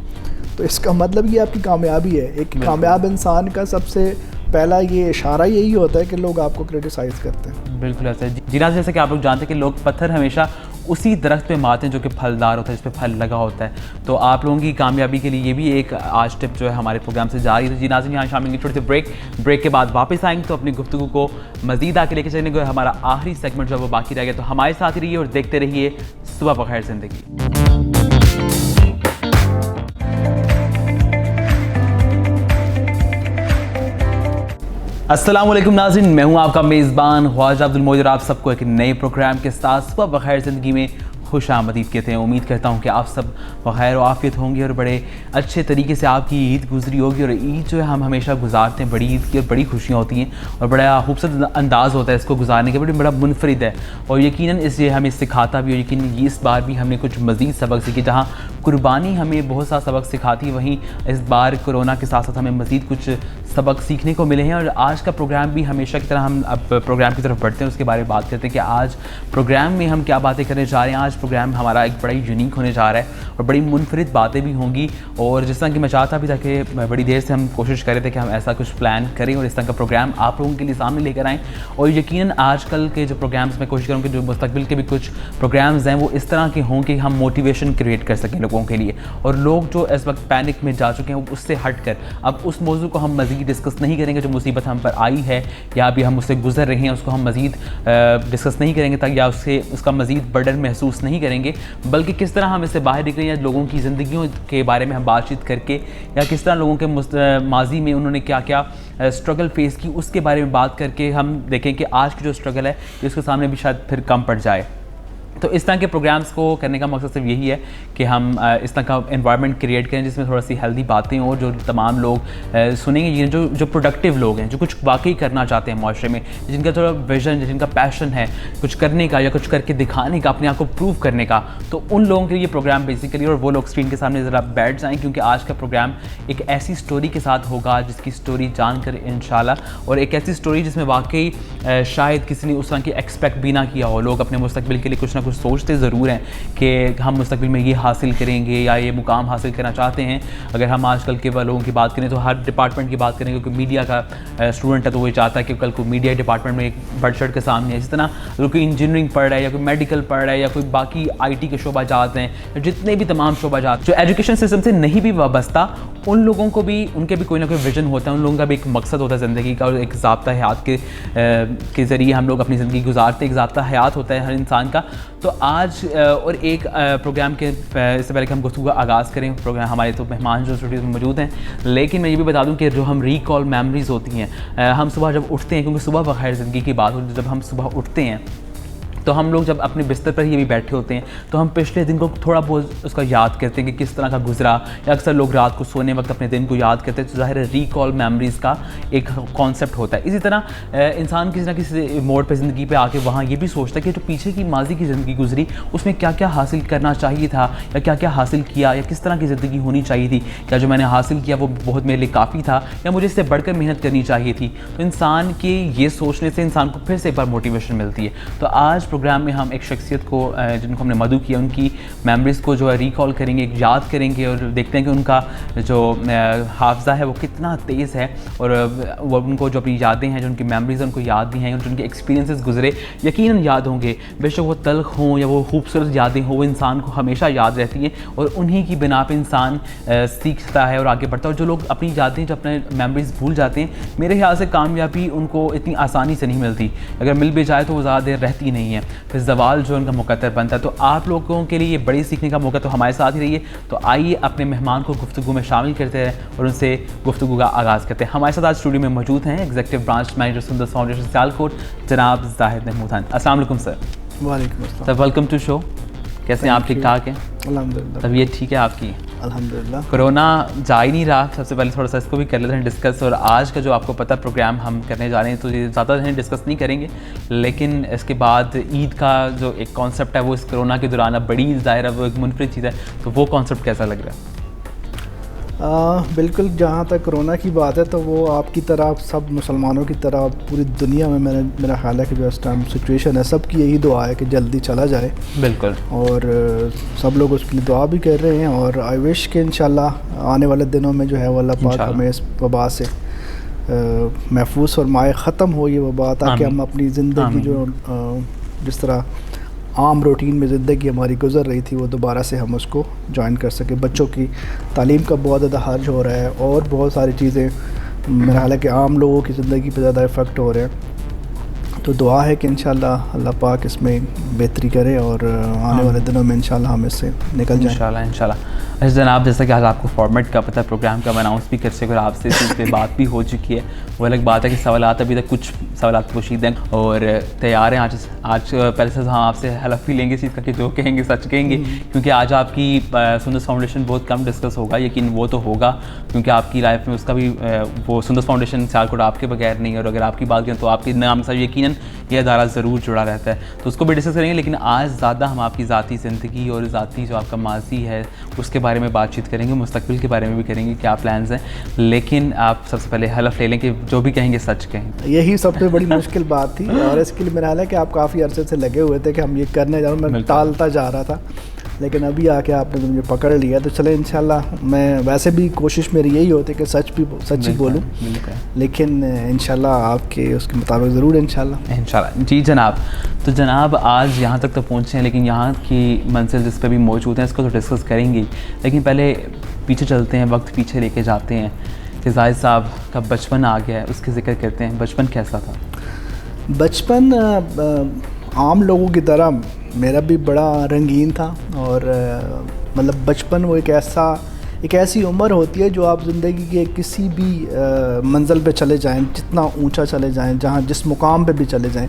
तो इसका मतलब ये आपकी कामयाबी है। एक कामयाब इंसान का सबसे पहला ये इशारा यही होता है कि लोग आपको क्रिटिसाइज़ करते हैं। बिल्कुल ऐसा है। जिनाज़, जैसे कि आप लोग जानते हैं कि लोग पत्थर हमेशा उसी दरख्त पे मारते हैं जो कि फलदार होता है, जिस पे फल लगा होता है। तो आप लोगों की कामयाबी के लिए ये भी एक आज टिप जो है हमारे प्रोग्राम से जारी है। तो जी नाज़रीन, यहाँ शामिल छोटे से ब्रेक के बाद वापस आएंगे तो अपनी गुफ्तगू को मज़ीद आगे लेके चलेंगे। हमारा आखिरी सेगमेंट जो है वो बाकी रह गया, तो हमारे साथ ही रहिए और देखते रहिए सुबह बखैर ज़िंदगी। अस्सलामुअलैकुम नाज़रीन, मैं हूं आपका मेज़बान ख्वाजा अब्दुल मोजर, आप सबको एक नए प्रोग्राम के साथ सुबह बखैर ज़िंदगी में खुश आमदीद कहते हैं। उम्मीद करता हूं कि आप सब बखैर और आफियत होंगे और बड़े अच्छे तरीके से आपकी ईद गुजरी होगी। और ईद जो है हम हमेशा गुजारते हैं, बड़ी ईद की और बड़ी खुशियाँ होती हैं और बड़ा खूबसूरत अंदाज़ होता है इसको गुजारने के, बड़ा मुनफरिद है। और यकीनन इसलिए हमें सिखाता भी, और यकीनन इस बार भी हमने कुछ मज़ीद सबक सीखे। जहाँ कुर्बानी हमें बहुत सा सबक सिखाती है, वहीं इस बार कोरोना के साथ साथ हमें मज़ीद कुछ सबक सीखने को मिले हैं। और आज का प्रोग्राम भी हमेशा की तरह हम अब प्रोग्राम की तरफ बढ़ते हैं, उसके बारे में बात करते हैं कि आज प्रोग्राम में हम क्या बातें करने जा रहे हैं। आज प्रोग्राम हमारा एक बड़ा ही यूनिक होने जा रहा है और बड़ी मुनफरिद बातें भी होंगी। और जिस तरह कि मैं चाहता भी था कि बड़ी देर से हम कोशिश कर रहे थे कि हम ऐसा कुछ प्लान करें और इस तरह का प्रोग्राम आप लोगों के लिए सामने लेकर आएँ। और यकीनन आजकल के जो प्रोग्राम्स मैं कोशिश करूँगी जो मुस्तकबिल के भी कुछ प्रोग्राम्स हैं वो इस तरह के हों कि हम मोटिवेशन क्रिएट कर सकें लोगों के लिए। और लोग जो इस वक्त पैनिक में जा चुके हैं उससे हट कर अब उस मौजू को हम मज़ीद डिस्कस नहीं करेंगे। जो मुसीबत हम पर आई है या अभी हम उससे गुजर रहे हैं उसको हम मज़ीद डिस्कस नहीं करेंगे ताकि या उसका मज़ीद बर्डन महसूस नहीं करेंगे, बल्कि किस तरह हम इससे बाहर निकलें या लोगों की ज़िंदगियों के बारे में हम बातचीत करके या किस तरह लोगों के माजी में उन्होंने क्या क्या स्ट्रगल फेस की उसके बारे में बात करके हम देखें कि आज की जो स्ट्रगल है उसके सामने भी शायद फिर कम पड़ जाए। तो इस तरह के प्रोग्राम्स को करने का मकसद सिर्फ यही है कि हम इस तरह का एनवायरनमेंट क्रिएट करें जिसमें थोड़ा सी हेल्दी बातें हो, जो तमाम लोग सुनेंगे, ये जो प्रोडक्टिव लोग हैं, जो कुछ वाकई करना चाहते हैं माशरे में, जिनका थोड़ा विजन, जिनका पैशन है कुछ करने का या कुछ करके दिखाने का, अपने आप को प्रूव करने का, तो उन लोगों के लिए प्रोग्राम बेसिकली। और वो लोग स्क्रीन के सामने ज़रा बैठ जाएँ क्योंकि आज का प्रोग्राम एक ऐसी स्टोरी के साथ होगा जिसकी स्टोरी जानकर इंशाल्लाह, और एक ऐसी स्टोरी जिसमें वाकई शायद किसी ने उस तरह की एक्सपेक्ट भी ना किया हो। लोग अपने मुस्तकबिल के लिए कुछ ना कुछ सोचते ज़रूर हैं कि हम मुस्तकबिल में ये हासिल करेंगे या ये मुकाम हासिल करना चाहते हैं। अगर हम आजकल के लोगों की बात करें तो हर डिपार्टमेंट की बात करें, क्योंकि मीडिया का स्टूडेंट है तो वो चाहता है कि कल को मीडिया डिपार्टमेंट में एक बढ़ चढ़ के सामने है। इसी तरह अगर कोई इंजीनियरिंग पढ़ रहा है या कोई मेडिकल पढ़ रहा है या कोई बाकी IT के शोबा जात हैं, जितने भी तमाम शोबा जात जो एजुकेशन सिस्टम से नहीं भी वाबस्ता, उन लोगों को भी उनके भी कोई ना कोई विजन होता है, उन लोगों का भी एक मकसद होता है ज़िंदगी का, और एक ज़ाब्ता हयात के ज़रिए हम लोग अपनी ज़िंदगी गुजारते, एक ज़ाब्ता हयात होता है हर इंसान का। तो आज और एक प्रोग्राम के इससे पहले कि हम गुफ्तगू का आगाज़ करें, प्रोग्राम हमारे तो मेहमान जो स्टूडियो में मौजूद हैं, लेकिन मैं ये भी बता दूं कि जो हम रिकॉल मेमोरीज़ होती हैं, हम सुबह जब उठते हैं, क्योंकि सुबह बखैर ज़िंदगी की बात होती है, जब हम सुबह उठते हैं तो हम लोग जब अपने बिस्तर पर ही भी बैठे होते हैं तो हम पिछले दिन को थोड़ा बहुत उसका याद करते हैं कि किस तरह का गुजरा, या अक्सर लोग रात को सोने वक्त अपने दिन को याद करते हैं। तो ज़ाहिर है रिकॉल मेमोरीज़ का एक कॉन्सेप्ट होता है। इसी तरह इंसान किसी ना किसी मोड़ पर ज़िंदगी पे आके वहाँ ये भी सोचता है कि जो पीछे की माजी की ज़िंदगी गुजरी उसमें क्या क्या हासिल करना चाहिए था या क्या क्या हासिल किया, या किस तरह की ज़िंदगी होनी चाहिए थी, क्या जो मैंने हासिल किया वो बहुत मेरे लिए काफ़ी था या मुझे इससे बढ़कर मेहनत करनी चाहिए थी। तो इंसान के ये सोचने से इंसान को फिर से एक बार मोटिवेशन मिलती है। तो आज प्रोग्राम में हम एक शख्सियत को जिनको हमने मदऊ किया उनकी मेमोरीज़ को जो है रिकॉल करेंगे, याद करेंगे और देखते हैं कि उनका जो हाफजा है वो कितना तेज़ है, और वो उनको जो अपनी यादें हैं, जो उनकी मेमोरीज़ उनको याद भी हैं, जो उनके एक्सपीरियंसेस गुजरे यकीनन याद होंगे। बेशक वो तल्ख हों या वो खूबसूरत यादें हों, वो इंसान को हमेशा याद रहती हैं और उन्हीं की बिना पर इंसान सीखता है और आगे बढ़ता है। और जो लोग अपनी यादें, जो अपने मेमोरीज़ भूल जाते हैं, मेरे ख्याल से कामयाबी उनको इतनी आसानी से नहीं मिलती, अगर मिल भी जाए तो वो ज़्यादा देर रहती नहीं है, फिर जवाल जो उनका मुकद्दर बनता है। तो आप लोगों के लिए ये बड़ी सीखने का मौका, तो हमारे साथ ही रहिए। तो आइए अपने मेहमान को गुफ्तगू में शामिल करते हैं और उनसे गुफ्तगू का आगाज़ करते हैं। हमारे साथ आज स्टूडियो में मौजूद हैं एग्जीक्यूटिव ब्रांच मैनेजर सुंदर फाउंडेशन सियालकोट जनाब जाहिद महमूद खान। अस्सलाम वालेकुम सर। वालेकुम अस्सलाम सर, वेलकम टू शो। कैसे हैं आप? ठीक ठाक हैं? अल्हम्दुलिल्लाह। तबीयत ठीक है आपकी? अल्हम्दुलिल्लाह। कोरोना जा ही नहीं रहा, सबसे पहले थोड़ा सा इसको भी कर लेते हैं डिस्कस। और आज का जो आपको पता प्रोग्राम हम करने जा रहे हैं तो ये ज़्यादा नहीं डिस्कस नहीं करेंगे, लेकिन इसके बाद ईद का जो एक कॉन्सेप्ट है वो इस कोरोना के दौरान अब बड़ी ज़ाहिर है वो एक मुनफरिद चीज़ है, तो वो कॉन्सेप्ट कैसा लग रहा है? बिल्कुल, जहाँ तक कोरोना की बात है तो वो आपकी तरह, सब मुसलमानों की तरह पूरी दुनिया में मेरा ख्याल है कि जो इस टाइम सिचुएशन है सबकी यही दुआ है कि जल्दी चला जाए। बिल्कुल। और सब लोग उसके लिए दुआ भी कर रहे हैं, और आई विश कि इंशाल्लाह आने वाले दिनों में जो है वो अल्लाह पाक हमें इस वबा से महफूज फरमाए, ख़त्म हो ये वबा, ताकि हम अपनी ज़िंदगी जो जिस तरह आम रूटीन में ज़िंदगी हमारी गुजर रही थी वो दोबारा से हम उसको ज्वाइन कर सकें। बच्चों की तालीम का बहुत ज़्यादा हर्ज हो रहा है और बहुत सारी चीज़ें मेरा ख्याल है कि आम लोगों की ज़िंदगी पर ज़्यादा इफ़ेक्ट हो रहे हैं। तो दुआ है कि इंशाल्लाह अल्लाह पाक इसमें बेहतरी करे और आने वाले दिनों में इंशाल्लाह हम इससे निकल जाएं इंशाल्लाह। अच्छा जनाब, जैसा कि आज आपको फॉर्मेट का पता है, प्रोग्राम का अनाउंस भी कर सके और आपसे इस पर बात भी हो चुकी है। वो अलग बात है कि सवालात अभी तक कुछ सवालात पोशीद हैं और तैयार हैं। आज पहले से हम आपसे हलफ भी लेंगे इस चीज़ का कि जो कहेंगे सच कहेंगे, क्योंकि आज आपकी सुंदर फाउंडेशन बहुत कम डिस्कस होगा, लेकिन वो तो होगा क्योंकि आपकी लाइफ में उसका भी वो सुंदर फाउंडेशन सियालकोट आपके बगैर नहीं। और अगर आपकी बात करें तो आपके नाम से यकीनन इंस्टीट्यूशन या इदारा ज़रूर जुड़ा रहता है, तो उसको भी डिस्कस करेंगे। लेकिन आज ज़्यादा हम आपकी ज़ाती ज़िंदगी और ज़ाती जो आपका माजी है उसके बारे में बातचीत करेंगे, मुस्तकबिल के बारे में भी करेंगे, क्या प्लान्स हैं। लेकिन आप सबसे पहले हलफ ले लें कि जो भी कहेंगे सच कहें। यही सबसे बड़ी मुश्किल बात थी और इसके लिए मेरा हाल है कि आप काफ़ी अरसे से लगे हुए थे कि हम ये करने जा रहे हैं, मैं टालता जा रहा था, लेकिन अभी आके आपने मुझे पकड़ लिया। तो चले इंशाल्लाह, मैं वैसे भी कोशिश मेरी यही होती है कि सच ही बोलूं, लेकिन इंशाल्लाह आपके उसके मुताबिक ज़रूर इंशाल्लाह। जी जनाब, तो जनाब आज यहाँ तक तो पहुँचे हैं, लेकिन यहाँ की मंजिल जिस पर भी मौजूद हैं इसको तो डिस्कस करेंगे। लेकिन पहले पीछे चलते हैं, वक्त पीछे लेके जाते हैं कि जाहिद साहब का बचपन आ गया है, उसके ज़िक्र करते हैं। बचपन कैसा था? बचपन आम लोगों की तरह मेरा भी बड़ा रंगीन था और मतलब बचपन वो एक ऐसी उम्र होती है जो आप ज़िंदगी के किसी भी मंजिल पे चले जाएं, जितना ऊंचा चले जाएं, जहाँ जिस मुकाम पे भी चले जाएं,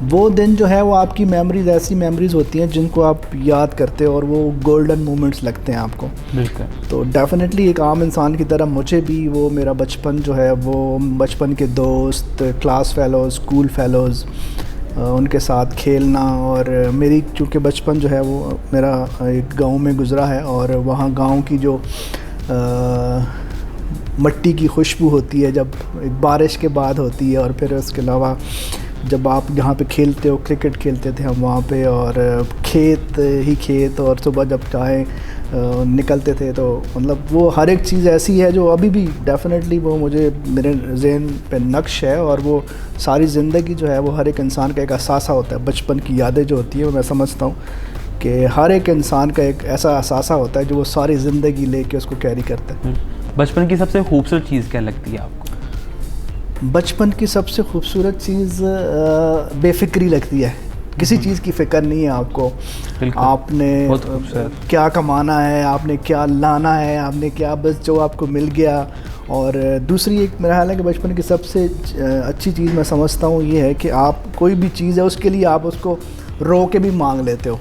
वो दिन जो है वो आपकी मेमोरीज़ ऐसी मेमोरीज़ होती हैं जिनको आप याद करते हो और वो गोल्डन मोमेंट्स लगते हैं आपको। बिल्कुल। तो डेफिनेटली एक आम इंसान की तरह मुझे भी वो मेरा बचपन जो है वो बचपन के दोस्त, क्लास फेलोज़, स्कूल फेलोज़, उनके साथ खेलना। और मेरी चूँकि बचपन जो है वो मेरा एक गांव में गुज़रा है और वहाँ गांव की जो मिट्टी की खुशबू होती है जब एक बारिश के बाद होती है, और फिर उसके अलावा जब आप यहाँ पे खेलते हो, क्रिकेट खेलते थे हम वहाँ पे, और खेत और सुबह जब चाहे निकलते थे, तो मतलब वो हर एक चीज़ ऐसी है जो अभी भी डेफिनेटली वो मुझे मेरे ज़हन पे नक्श है। और वो सारी ज़िंदगी जो है वो हर एक इंसान का एक अहसासा होता है। बचपन की यादें जो होती है मैं समझता हूँ कि हर एक इंसान का एक ऐसा अहसासा होता है जो वो सारी ज़िंदगी लेके उसको कैरी करता है। बचपन की सबसे खूबसूरत चीज़ क्या लगती है आपको? बचपन की सबसे खूबसूरत चीज़ बेफिक्री लगती है। किसी चीज़ की फ़िक्र नहीं है आपको, आपने क्या कमाना है, आपने क्या लाना है, आपने क्या, बस जो आपको मिल गया। और दूसरी एक मेरा ख्याल है कि बचपन की सबसे अच्छी चीज़ मैं समझता हूँ ये है कि आप कोई भी चीज़ है उसके लिए आप उसको रो के भी मांग लेते हो,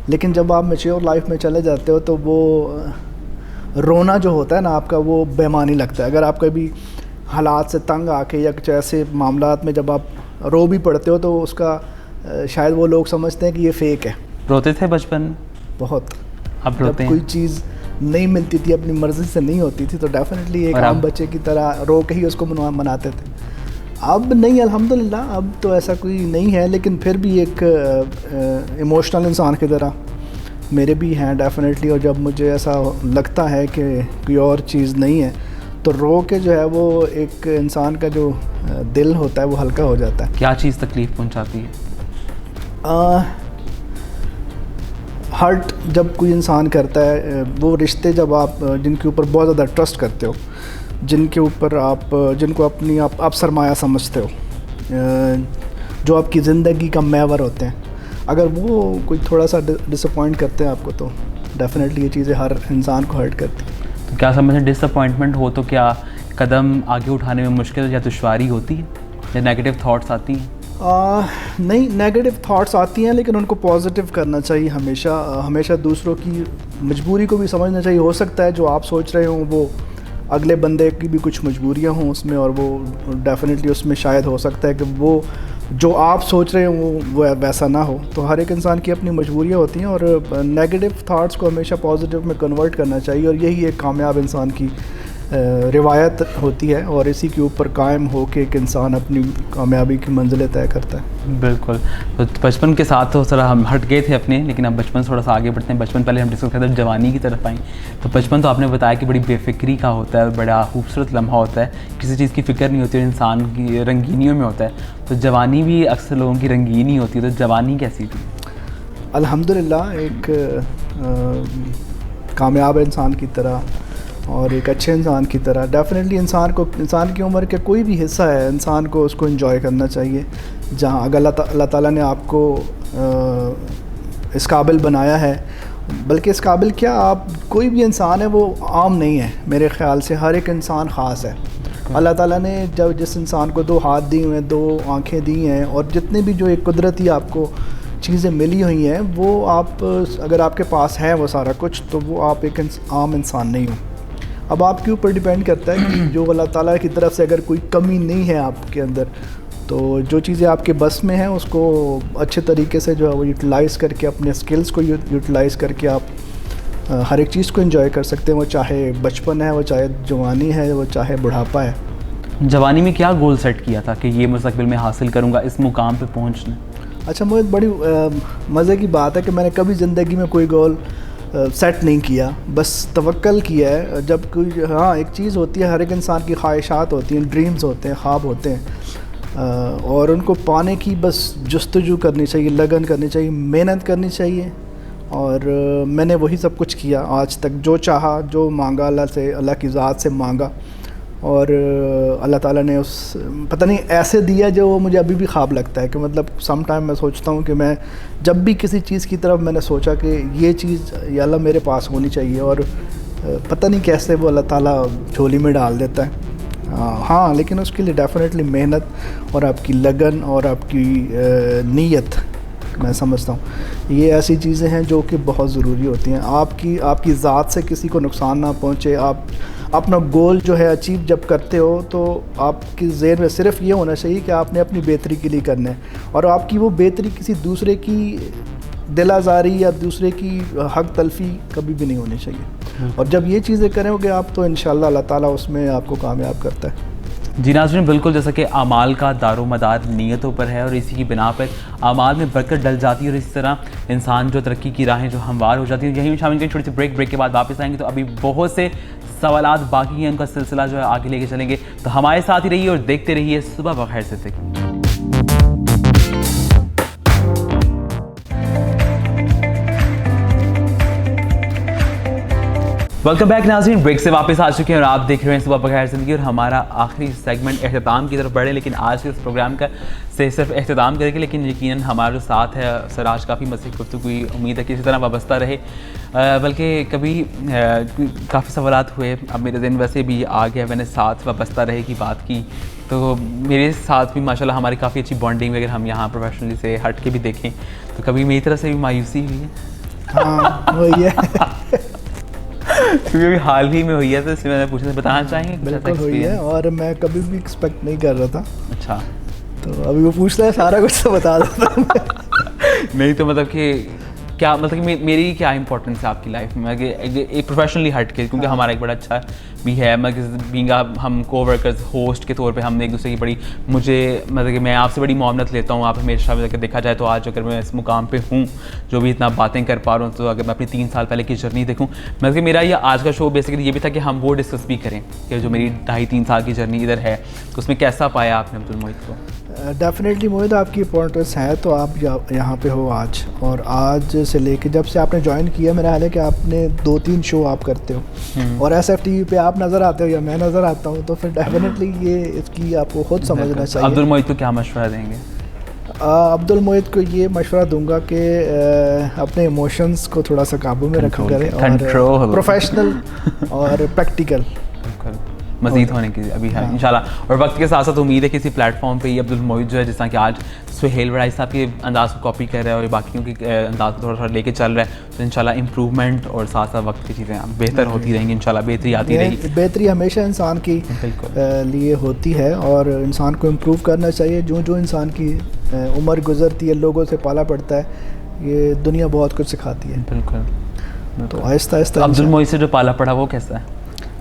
लेकिन जब आप मैच्योर लाइफ में चले जाते हो तो वो रोना जो होता है ना आपका, वो बेमानी लगता है। अगर आप कभी हालात से तंग आके या कुछ ऐसे मामलात में जब आप रो भी पड़ते हो तो उसका शायद वो लोग समझते हैं कि ये फ़ेक है। रोते थे बचपन? बहुत। अब रोते हैं? कोई चीज़ नहीं मिलती थी, अपनी मर्ज़ी से नहीं होती थी, तो डेफिनेटली एक आम बच्चे की तरह रो के ही उसको मनाते थे। अब नहीं, अल्हम्दुलिल्लाह अब तो ऐसा कोई नहीं है, लेकिन फिर भी एक इमोशनल इंसान की तरह मेरे भी हैं डेफिनेटली। और जब मुझे ऐसा लगता है कि कोई और चीज़ नहीं है तो रो के जो है वो एक इंसान का जो दिल होता है वो हल्का हो जाता है। क्या चीज़ तकलीफ़ पहुंचाती है? हर्ट जब कोई इंसान करता है, वो रिश्ते जब आप जिनके ऊपर बहुत ज़्यादा ट्रस्ट करते हो, जिनके ऊपर जिनको अपनी आप सरमाया समझते हो, जो आपकी ज़िंदगी का महवर होते हैं, अगर वो कोई थोड़ा सा डिसअपॉइंट करते हैं आपको तो डेफिनेटली ये चीज़ें हर इंसान को हर्ट करती हैं। तो क्या समझें, डिसअपॉइंटमेंट हो तो क्या कदम आगे उठाने में मुश्किल या दुश्वारी होती है या नेगेटिव थॉट्स आती हैं? नहीं, नेगेटिव थॉट्स आती हैं, लेकिन उनको पॉजिटिव करना चाहिए हमेशा दूसरों की मजबूरी को भी समझना चाहिए। हो सकता है जो आप सोच रहे हों वो अगले बंदे की भी कुछ मजबूरियां हों उसमें, और वो डेफिनेटली उसमें शायद हो सकता है कि वो जो आप सोच रहे हो वो वैसा ना हो। तो हर एक इंसान की अपनी मजबूरियां होती हैं और नेगेटिव थॉट्स को हमेशा पॉजिटिव में कन्वर्ट करना चाहिए, और यही एक कामयाब इंसान की रिवायत होती है, और इसी के ऊपर कायम हो के एक इंसान अपनी कामयाबी की मंजिलें तय करता है। बिल्कुल। तो बचपन के साथ तो थोड़ा हम हट गए थे अपने, लेकिन अब बचपन थोड़ा सा आगे बढ़ते हैं। बचपन पहले हम डिस्कस करते हैं, जवानी की तरफ आएँ। तो बचपन तो आपने बताया कि बड़ी बेफिक्री का होता है, बड़ा खूबसूरत लम्हा होता है, किसी चीज़ की फ़िक्र नहीं होती और इंसान की रंगीनियों में होता है। तो जवानी भी अक्सर लोगों की रंगीन ही होती है, तो जवानी कैसी थी? अल्हम्दुलिल्लाह एक कामयाब इंसान की तरह और एक अच्छे इंसान की तरह डेफिनेटली इंसान की उम्र के कोई भी हिस्सा है, इंसान को उसको एंजॉय करना चाहिए। जहाँ अगर अल्लाह ताला ने आपको इस काबिल बनाया है, बल्कि इस काबिल क्या, आप कोई भी इंसान है वो आम नहीं है। मेरे ख़्याल से हर एक इंसान ख़ास है। अल्लाह ताला ने जब जिस इंसान को 2 हाथ दिए हुए हैं, 2 आँखें दी हैं, और जितने भी जो एक कुदरती आपको चीज़ें मिली हुई हैं, वो आप अगर आपके पास है वो सारा कुछ, तो वो आप एक आम इंसान नहीं हो। अब आपके ऊपर डिपेंड करता है कि जो अल्लाह ताला की तरफ से अगर कोई कमी नहीं है आपके अंदर, तो जो चीज़ें आपके बस में हैं उसको अच्छे तरीके से जो है वो यूटिलाइज़ करके, अपने स्किल्स को यूटिलाइज़ करके आप हर एक चीज़ को एंजॉय कर सकते हैं। वो चाहे बचपन है, वो चाहे जवानी है, वो चाहे बुढ़ापा है। जवानी में क्या गोल सेट किया था कि ये मुस्तकबिल में हासिल करूँगा, इस मुकाम पे पहुँचना? अच्छा, मुझे बड़ी मज़े की बात है कि मैंने कभी ज़िंदगी में कोई गोल सेट नहीं किया, बस तवक्कल किया है। जब कोई, हाँ, एक चीज़ होती है, हर एक इंसान की ख्वाहिशात होती हैं, ड्रीम्स होते हैं, ख्वाब होते हैं, और उनको पाने की बस जस्तजू करनी चाहिए, लगन करनी चाहिए, मेहनत करनी चाहिए। और मैंने वही सब कुछ किया आज तक, जो चाहा, जो मांगा अल्लाह से, अल्लाह की ज़ात से मांगा, और अल्लाह ताला ने उस पता नहीं ऐसे दिया जो मुझे अभी भी ख्वाब लगता है कि मतलब सम टाइम मैं सोचता हूँ कि मैं जब भी किसी चीज़ की तरफ मैंने सोचा कि ये चीज़ या अल्लाह मेरे पास होनी चाहिए, और पता नहीं कैसे वो अल्लाह ताला झोली में डाल देता है। हाँ, लेकिन उसके लिए डेफिनेटली मेहनत और आपकी लगन और आपकी नीयत, मैं समझता हूँ ये ऐसी चीज़ें हैं जो कि बहुत ज़रूरी होती हैं। आपकी ज़ात से किसी को नुकसान ना पहुँचे। आप अपना गोल जो है अचीव जब करते हो तो आपकी ज़हन में सिर्फ ये होना चाहिए कि आपने अपनी बेहतरी के लिए करना है, और आपकी वो बेहतरी किसी दूसरे की दिल आज़ारी या दूसरे की हक तलफ़ी कभी भी नहीं होनी चाहिए। और जब ये चीज़ें करोगे आप तो इंशाअल्लाह अल्लाह ताला उसमें आपको कामयाब करता है। जी नाज़रीन, बिल्कुल जैसा कि आमाल का दारोमदार नीयतों पर है, और इसी की बिना पर आमाल में बरकत डल जाती है, और इस तरह इंसान जो तरक्की की राहें जो हमवार हो जाती हैं। यहीं शामिल करें, छोटी सी ब्रेक के बाद वापस आएंगे तो अभी बहुत से सवालात बाकी हैं, उनका सिलसिला जो है आगे लेके चलेंगे। तो हमारे साथ ही रहिए और देखते रहिए सुबह बखैर से। वेलकम बैक नाज़रीन, ब्रेक से वापस आ चुके हैं और आप देख रहे हैं सुबह बखैर ज़िंदगी, और हमारा आखिरी सेगमेंट इख्तिताम की तरफ बढ़े। लेकिन आज के इस प्रोग्राम का से सिर्फ इख्तिताम करेंगे, लेकिन यकीनन हमारा जो साथ है सर, आज काफ़ी मज़ीद गुफ्तगू हुई, उम्मीद है कि इसी तरह वाबस्ता रहे। बल्कि कभी काफ़ी सवालात हुए, अब मेरे दिन वैसे भी आ गया, मैंने साथ वाबस्ता रहे की बात की, तो मेरे साथ भी माशाल्लाह हमारी काफ़ी अच्छी बॉन्डिंग, अगर हम यहाँ प्रोफेशनली से हट के भी देखें तो कभी मेरी तरफ से भी मायूसी हुई है। हाँ, वही है। क्योंकि अभी हाल ही में हुई है, तो इसलिए मैंने पूछना, बताना चाहेंगे? बिल्कुल हुई है, और मैं कभी भी एक्सपेक्ट नहीं कर रहा था। अच्छा, तो अभी वो पूछता है सारा कुछ तो बता देता। नहीं तो मतलब कि क्या, मतलब कि मेरी क्या इंपॉर्टेंस है आपकी लाइफ में, एक प्रोफेशनली हट के, क्योंकि हमारा एक बड़ा अच्छा भी है, मतलब हम कोवर्कर्स, होस्ट के तौर पे हमने एक दूसरे की बड़ी, मुझे मतलब कि मैं आपसे बड़ी मोहब्बत लेता हूँ, आप हमेशा अगर देखा जाए तो आज अगर मैं इस मुकाम पे हूँ, जो भी इतना बातें कर पा रहा हूँ, तो अगर मैं अपनी 3 साल पहले की जर्नी देखूँ, मतलब कि मेरा ये आज का शो बेसिकली ये भी था कि हम वो डिस्कस भी करें कि जो मेरी 2.5-3 साल की जर्नी इधर है, तो उसमें कैसा पाया आपने अब्दुल मोहित को? डेफिनेटली मोहित, आपकी इंपॉर्टेंस है तो आप यहाँ पे हो आज, और आज से लेके जब से आपने ज्वाइन किया, मेरा ख्याल है कि आपने 2-3 शो आप करते हो, और SFTV पे आप नज़र आते हो या मैं नज़र आता हूँ, तो फिर डेफिनेटली ये इसकी आपको खुद समझना चाहिए। अब्दुल मोहित को क्या मशवरा देंगे? अब्दुल मोहित को ये मशवरा दूंगा कि अपने इमोशंस को थोड़ा सा काबू में रखा करें, और प्रोफेशनल और प्रैक्टिकल मज़ीद होने की अभी है इंशाल्लाह। और वक्त के साथ साथ उम्मीद है कि इसी प्लेटफॉर्म पे ही अब्दुल मोहित जो है, जिस तरह कि आज सुहेल वड़ाई साहब के अंदाज़ को कॉपी कर रहा है और बाकियों के अंदाज़ को थोड़ा लेके चल रहा है, तो इंशाल्लाह इम्प्रूवमेंट और साथ साथ वक्त की चीज़ें बेहतर होती रहेंगी, इंशाल्लाह बेहतरी आती रहेगी। बेहतरी हमेशा इंसान की लिए होती है, और इंसान को इम्प्रूव करना चाहिए। जो इंसान की उम्र गुजरती है, लोगों से पाला पड़ता है, ये दुनिया बहुत कुछ सिखाती है। बिल्कुल। तो आहिस्ता आहिस्ता अब्दुल मोहित से जो पाला पड़ा वो कैसा है?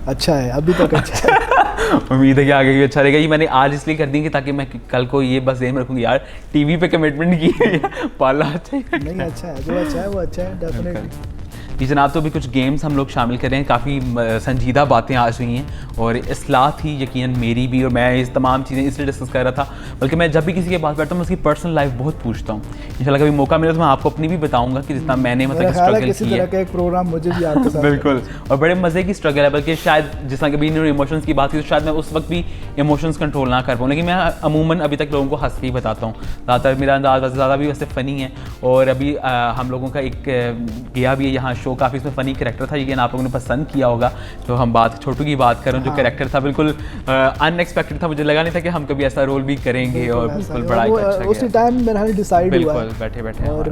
अच्छा है, अभी तक अच्छा है। उम्मीद है कि आगे भी अच्छा रहेगा। ये मैंने आज इसलिए कर दी कि ताकि मैं कल को ये बस ध्यान रखूँगी, यार टीवी पे कमिटमेंट की है, पाला अच्छा है। नहीं, अच्छा है, जो अच्छा है वो अच्छा है, डेफिनेटली। जी जनाब, तो अभी कुछ गेम्स हम लोग शामिल कर रहे हैं, काफ़ी संजीदा बातें आज हुई हैं, और इस्लाह थी यकीनन मेरी भी, और मैं इस तमाम चीज़ें इसलिए डिस्कस कर रहा था, बल्कि मैं जब भी किसी के पास बैठता हूँ मैं उसकी पर्सनल लाइफ बहुत पूछता हूँ। इंशाल्लाह कभी मौका मिले तो मैं आपको अपनी भी बताऊँगा कि जितना मैंने मतलब स्ट्रगल किया है। एक प्रोग्राम मुझे भी आपके साथ बिल्कुल, और बड़े मज़े की स्ट्रगल है, बल्कि शायद जिस तरह कभी इन्होंने इमोशंस की बात की तो शायद मैं उस वक्त भी इमोशंस कंट्रोल ना कर पाऊँ, लेकिन मैं अमूमन अभी तक लोगों को हंस के ही बताता हूँ। ज़्यादातर मेरा अंदाज़ ज़्यादा भी वैसे फ़नी है, और अभी हम लोगों का एक गया भी है यहाँ शो काफ़ी इसमें फ़नी कैरेक्टर था, लेकिन आप लोगों ने पसंद किया होगा। जो हम बात छोटू की बात करें, जो कैरेक्टर था बिल्कुल अनएक्सपेक्टेड था, मुझे लगा नहीं था कि हम कभी ऐसा रोल भी करेंगे और बिल्कुल बड़ा अच्छा उसी टाइम मेरा हाल डिसाइड हुआ बिल्कुल बैठे बैठे और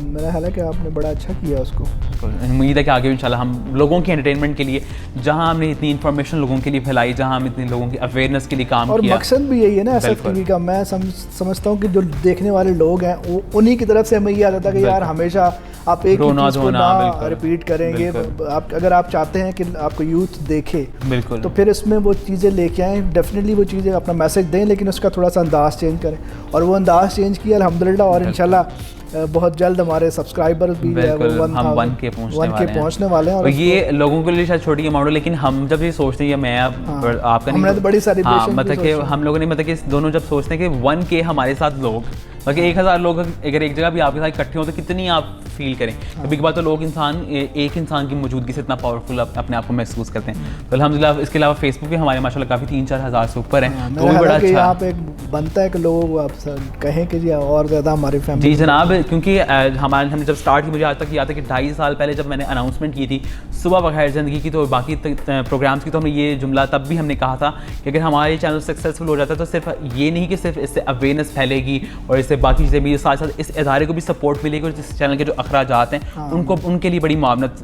मेरा हाल है कि आपने बड़ा अच्छा किया उसको। उम्मीद है कि आगे इंशाल्लाह हम लोगों के एंटरटेनमेंट के लिए, जहां हमने इतनी इन्फॉर्मेशन लोगों के लिए फैलाई, जहां हम इतने लोगों की अवेयरनेस के लिए काम और किया, मकसद भी यही है ना SFTV का। मैं समझता हूँ कि जो देखने वाले लोग हैं वो उन्हीं की तरफ से हमें ये आता था कि यार हमेशा आप एक ही चीज़ को ना रिपीट करेंगे। आप अगर आप चाहते हैं कि आपको यूथ देखे बिल्कुल, तो फिर इसमें वो चीज़ें लेके आएँ, डेफिनेटली वो चीज़ें अपना मैसेज दें, लेकिन उसका थोड़ा सा अंदाज़ चेंज करें। और वो अंदाज़ चेंज किया अल्हम्दुलिल्लाह, और इंशाल्लाह बहुत जल्द हमारे सब्सक्राइबर्स भी हम 1K पहुंचने वाले हैं। और ये लोगों के लिए शायद छोटी अमाउंट है, लेकिन हम जब ये सोचते हैं, मैं आपका हमने तो बड़ी सेलिब्रेशन मतलब कि हम लोगों ने मतलब कि दोनों जब सोचते हैं कि 1K हमारे साथ लोग, बाकी 1000 लोग अगर एक जगह भी आपके साथ इकट्ठे हो तो कितनी आप फील करें। कभी कभार तो लोग एक इंसान की मौजूदगी से इतना पावरफुल अपने आप को महसूस करते हैं। तो अल्हम्दुलिल्लाह इसके अलावा फेसबुक पे हमारे माशाल्लाह काफ़ी 3-4 हज़ार से ऊपर हैं, तो भी बड़ा अच्छा यहाँ पे बनता है कि लोग आप कहें कि जी और ज़्यादा हमारी फैमिली। जी जनाब, क्योंकि हमने जब स्टार्ट की, मुझे आज तक याद है कि 2.5 साल पहले जब मैंने अनाउंसमेंट की थी सुबह बखैर ज़िंदगी की, तो बाकी प्रोग्राम्स की, तो हमने ये जुमला तब भी हमने कहा था कि अगर हमारे चैनल सक्सेसफुल हो जाता है तो सिर्फ ये नहीं कि सिर्फ इससे अवेयरनेस फैलेगी और इससे बाकी चीज़ें भी, साथ साथ इस इदारे को भी सपोर्ट मिलेगी और इस चैनल के जो अखराजात हैं उनको उनके लिए बड़ी मामनत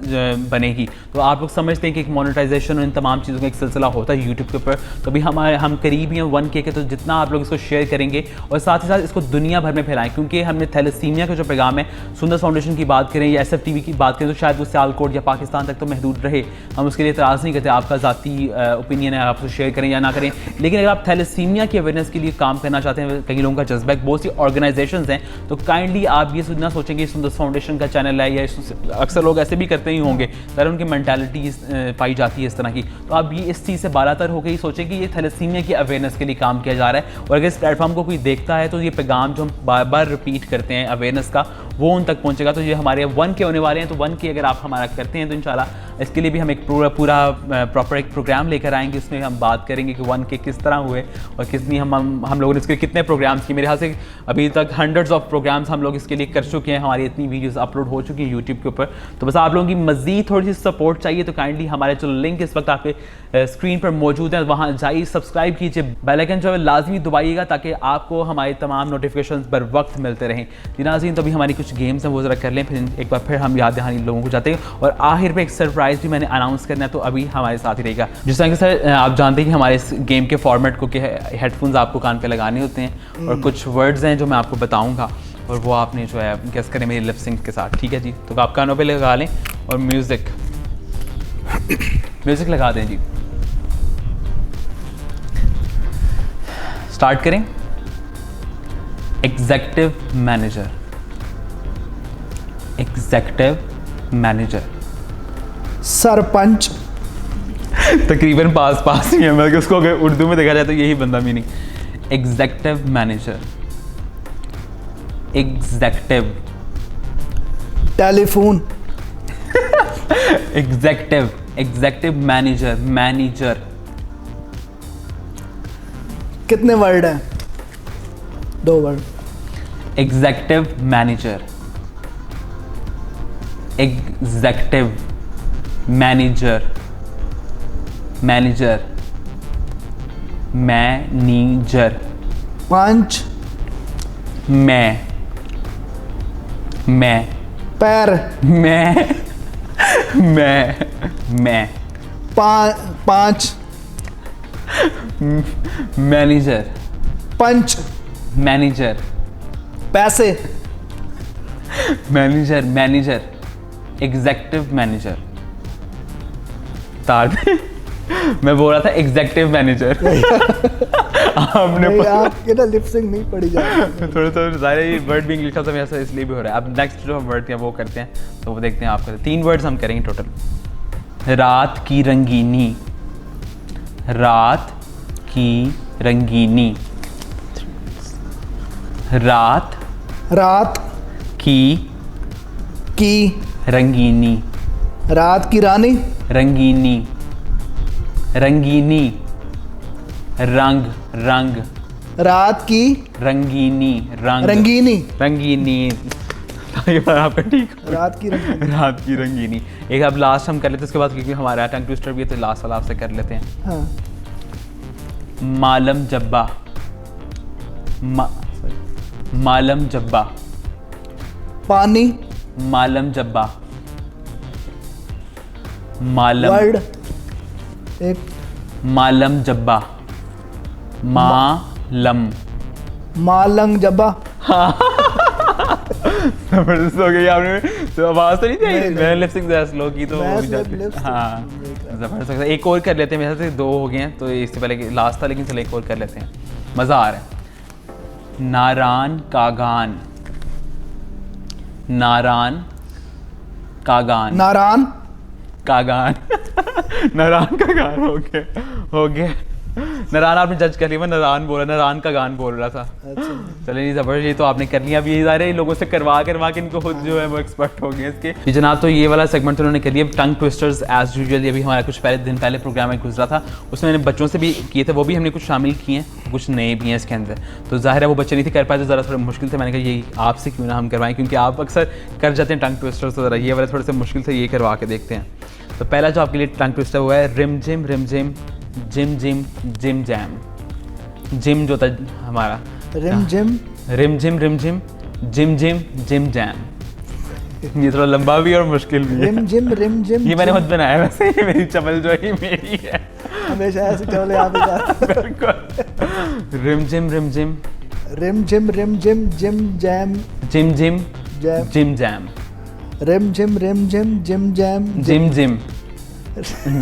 बनेगी। तो आप लोग समझते हैं कि एक मोनेटाइजेशन और इन तमाम चीज़ों का एक सिलसिला होता है यूट्यूब के ऊपर। तो भी हम करीब हैं 1K के, तो जितना आप लोग इसको शेयर करेंगे और साथ ही साथ इसको दुनिया भर में फैलाएं, क्योंकि हमने थैलेसीमिया का जो पैगाम है, सुंदर फाउंडेशन की बात करें या SFTV की बात करें, तो शायद वो सियालकोट या पाकिस्तान तक तो महदूद रहे। हम उसके लिए इतराज़ नहीं करते, आपका ज़ाती ओपिनियन है, आप उसको शेयर करें या ना करें। लेकिन अगर आप थैलेसीमिया की अवेयरनेस के लिए काम करना चाहते हैं, कई लोगों का जज्बा, बहुत सी ऑर्गेनाइजेशंस हैं, तो काइंडली आप ये ना सोचेंगे सुंदर फाउंडेशन का चैनल है, या अक्सर लोग ऐसे भी करते ही होंगे, तर उनकी मेंटालिटी पाई जाती है इस तरह की। तो आप ये इस चीज़ से बालातर होकर ही सोचें कि ये थैलेसीमिया की अवेयरनेस के लिए काम किया जा रहा है, और अगर इस प्लेटफॉर्म को कोई देखता है तो ये पैगाम जो हम बार बार रिपीट करते हैं अवेयरनेस का, वो उन तक पहुंचेगा। तो ये हमारे 1K होने वाले हैं, तो 1K अगर आप हमारा करते हैं तो इंशाल्लाह इसके लिए भी हम एक पूरा प्रॉपर एक प्रोग्राम लेकर आएंगे। उसमें हम बात करेंगे कि 1K किस तरह हुए और कितनी हम लोगों ने इसके कितने प्रोग्राम्स किए। मेरे ख्याल से अभी तक हंड्रेड्स ऑफ प्रोग्राम्स हम लोग इसके लिए कर चुके हैं, हमारी इतनी वीडियोस अपलोड हो चुकी हैं यूट्यूब के ऊपर। तो बस आप लोगों की मज़ीद थोड़ी सी सपोर्ट चाहिए, तो काइंडली हमारे जो लिंक इस वक्त आपके स्क्रीन पर मौजूद है, वहाँ जाइए, सब्सक्राइब कीजिए, बेल आइकन जो है लाजमी दबाइएगा, ताकि आपको हमारे तमाम नोटिफिकेशन बर वक्त मिलते रहें। नाज़रीन, तो अभी हमारी कुछ गेम्स हैं वो ज़रा कर लें, फिर एक बार फिर हम याद दहानी लोगों को जाते हैं, और आखिर में एक सरप्राइज़ भी मैंने अनाउंस करना है, तो अभी हमारे साथ ही रहेगा। जिस तरह के सर आप जानते हैं कि हमारे इस गेम के फॉर्मेट को कि हेडफोन्स आपको कान पे लगाने होते हैं, और कुछ वर्ड्स हैं जो मैं आपको बताऊंगा, और वो आपने जो है गेस करें मेरी लिप सिंक के साथ, ठीक है जी। तो आप कानों पे लगा लें और म्यूज़िक लगा दें जी। स्टार्ट करें। Executive manager, executive manager. Sarpanch. तकरीबन पास ही है, मतलब उसको अगर उर्दू में देखा जाए तो यही बंदा meaning. Executive manager, executive. Telephone. Executive manager. कितने वर्ड हैं? 2 word. Executive manager, executive manager. 5 मैं पैर। मैं 5 मैनेजर। पंच। मैनेजर। पैसे। मैनेजर। Executive manager. तार मैं बोल रहा था एग्जीक्यूटिव मैनेजर। आपने आपके ना लिप सिंक नहीं पड़ी जाती। थोड़ा ज़्यादा ये वर्ड भी इंग्लिश का तो ऐसा इसलिए भी हो रहा है। अब नेक्स्ट जो वर्ड है वो करते हैं, तो वो देखते हैं आप करते 3 वर्ड्स हम करेंगे टोटल। रात की रंगीनी। रात की रंगीनी। रात की रंगीनी। रात की रानी। रंगीनी। रंग। रात की रंगीनी। रंगीनी। ये बार आपका ठीक हो। रात की रंगीनी। रात की रंगीनी। एक अब लास्ट हम कर लेते हैं, उसके बाद क्योंकि हमारा टंग ट्विस्टर भी है तो लास्ट वाला आपसे कर लेते हैं। हाँ। मालम जब्बा। मालम जब्बा। पानी। मालम जब्बा। मालम। वर्ड एक। मालम जब्बा। मालम। मालंग जब्बा। जबरदस्त हो गई आपने, तो आवाज तो नहीं थी, नहीं। मैंने लिपसिंग ज़रा स्लो की तो मैं हो जाती। लिप हाँ जबरदस्त हो गया। एक और कर लेते हैं, मेरे से 2 हो गए हैं तो इससे पहले लास्ट था, लेकिन चलो एक और कर लेते हैं, मज़ा आ रहा है। नारान कागान। नारान कागान। नारान। कागान। नारान कागान हो गया। नारान आपने जज कर लिया, मैं नारान बोला, नारान का गान बोल रहा था। अच्छा। चलिए नहीं जबरदस्त, ये तो आपने कर लिया। अब ये सारे लोगों से करवा के इनको खुद जो है वो एक्सपर्ट हो गए इसके। जी जनाब, तो ये वाला सेगमेंट तो उन्होंने कर लिया। टंग ट्विस्टर्स एज यूजुअल अभी हमारा कुछ दिन पहले प्रोग्राम में गुजरा था, उसमें मैंने बच्चों से भी किए थे, वो भी हमने कुछ शामिल किए हैं, कुछ नए भी हैं इसके अंदर। तो जाहिर है वो बच्चे नहीं थे कर पाए, तो ज़रा थोड़ा मुश्किल थे। मैंने कहा ये आपसे क्यों ना हम करवाएं, क्योंकि आप अक्सर कर जाते हैं टंग ट्विस्टर्स, तो ज़रा ये वाला थोड़े से मुश्किल से ये करवा के देखते हैं। तो पहला जो आपके लिए टंग ट्विस्टर हुआ है, rim gym Jim Jim Jim Jam. Jim जो था हमारा, rim gym Jim gym jam. ये थोड़ा लंबा भी और मुश्किल भी है। रिम जिम ये मैंने खुद बनाया है वैसे, ये मेरी चपल जो है मेरी है, हमेशा ऐसे चले आप। बिल्कुल। रिम जिम जिम जैम। जिम जैम। रिम जिम जैम। जिम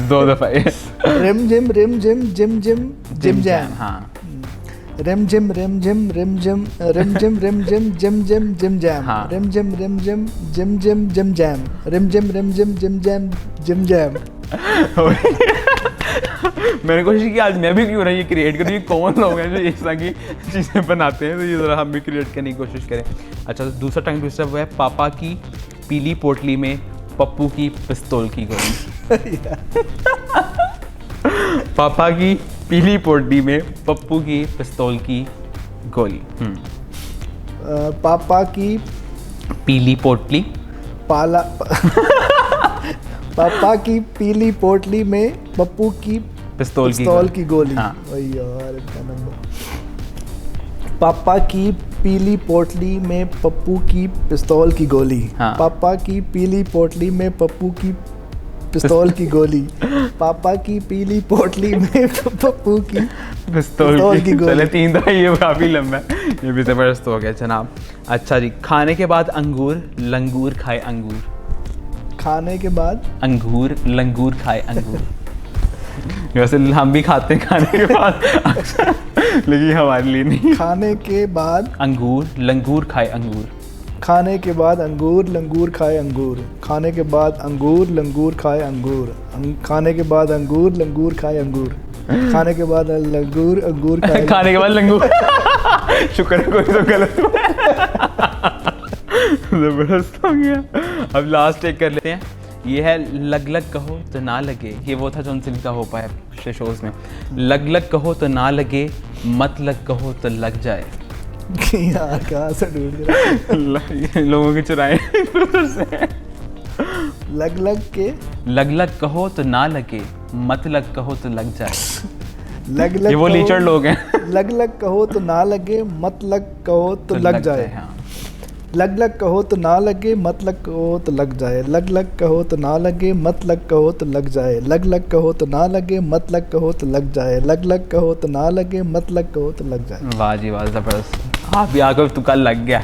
2 दफा। रिम जिम जैम। हाँ। रिम जिम जिम जैम। हाँ। रिम जिम जिम जैम। रिम जिम जैम। मैंने कोशिश की आज मैं भी क्यों ना ये क्रिएट करूँ, ये कौन लोग हैं जो इस तरह की चीज़ें बनाते हैं, तो ये ज़रा हम भी क्रिएट करने की कोशिश करें। अच्छा, तो दूसरा टंग ट्विस्टर वो है, पापा की पीली पोटली में पप्पू की पिस्तौल की गोली। पापा की पीली पोटली में पप्पू की पिस्तौल की गोली। पापा की पीली पोटली। पापा की पीली पोटली में पप्पू की पिस्तौल की गोली। हाँ। वही यार इनका नंबर। पापा की पीली पोटली में पप्पू की पिस्तौल की गोली। हाँ। पापा की पीली पोटली में पप्पू की पिस्तौल की गोली। पापा की पीली पोटली में पप्पू की पिस्तौल की गोली। चले 3 दफा, ये काफ़ी लंबा है, ये भी ज़बरदस्त हो गया जनाब। अच्छा जी, खाने के बाद अंगूर लंगूर खाए अंगूर। खाने के बाद अंगूर लंगूर खाए अंगूर। वैसे हम भी खाते हैं खाने के बाद अक्सर, लेकिन हमारे लिए नहीं। खाने के बाद अंगूर लंगूर खाए अंगूर। खाने के बाद अंगूर लंगूर खाए अंगूर। खाने के बाद अंगूर लंगूर खाए अंगूर। खाने के बाद अंगूर लंगूर खाए अंगूर। खाने के बाद अंगूर खाए खाने के बाद लंगूर। शुक्र है कोई तो गलत हुआ। जबरदस्त हो गया। अब लास्ट एक कर लेते हैं, ये है लग लग कहो तो ना लगे। ये वो था जो उनसे लिखा हो पाया पिछले शोज में। लग लग कहो तो ना लगे, मत लग कहो तो लग जाए। यार कहाँ से ढूंढ रहा लोगों के चुराए। लग लग कहो तो ना लगे, मत लग कहो तो लग जाए। लग लग ये वो लीचर लोग हैं। लग लग कहो तो ना लगे, मत लग कहो तो लग जाए। हाँ। लग लग कहो तो ना लगे, मत लग कहो तो लग जाए। लग लग कहो तो ना लगे, मत लग कहो तो लग जाए। लग लग कहो तो ना लगे, मत लग कहो तो लग जाए। लग लग कहो तो ना लगे, मत लग कहो तो लग जाए। वाह जी वाह, जबरदस्त। आप भी आकर तुक्का लग गया,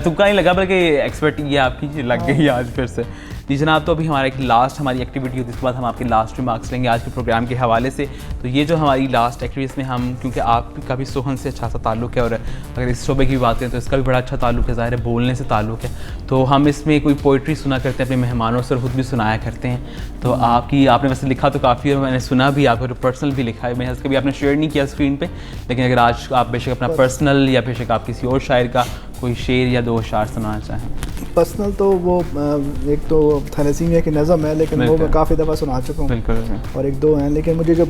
तुक्का नहीं लगा बल्कि एक्सपर्ट ये आपकी लग गई आज फिर से। जी जनाब, तो अभी हमारा एक लास्ट हमारी एक्टिविटी होती है, इसके बाद हम आपके लास्ट रिमार्क्स लेंगे आज के प्रोग्राम के हवाले से। तो ये जो हमारी लास्ट एक्टिविटी, इसमें हम क्योंकि आपका भी सोहन से अच्छा सा ताल्लुक है, और अगर इस शोबे की बात करें तो इसका भी बड़ा अच्छा ताल्लुक है, ज़ाहिर है बोलने से ताल्लुक है। तो हम इसमें कोई पोइट्री सुना करते हैं अपने मेहमानों से, और खुद भी सुनाया करते हैं। तो आपने वैसे लिखा तो काफ़ी है, मैंने सुना भी, आपको पर्सनल भी लिखा है, मैं कभी आपने शेयर नहीं किया स्क्रीन पर, लेकिन अगर आज आप बेशक अपना पर्सनल या बेशक आप किसी और शायर का कोई शेर या 2 अशार सुनाना चाहें। पर्सनल तो वो एक तो थैलेसीमिया की नज़म है, लेकिन वो मैं काफ़ी दफ़ा सुना चुका हूँ। बिल्कुल। और 1-2 हैं, लेकिन मुझे जो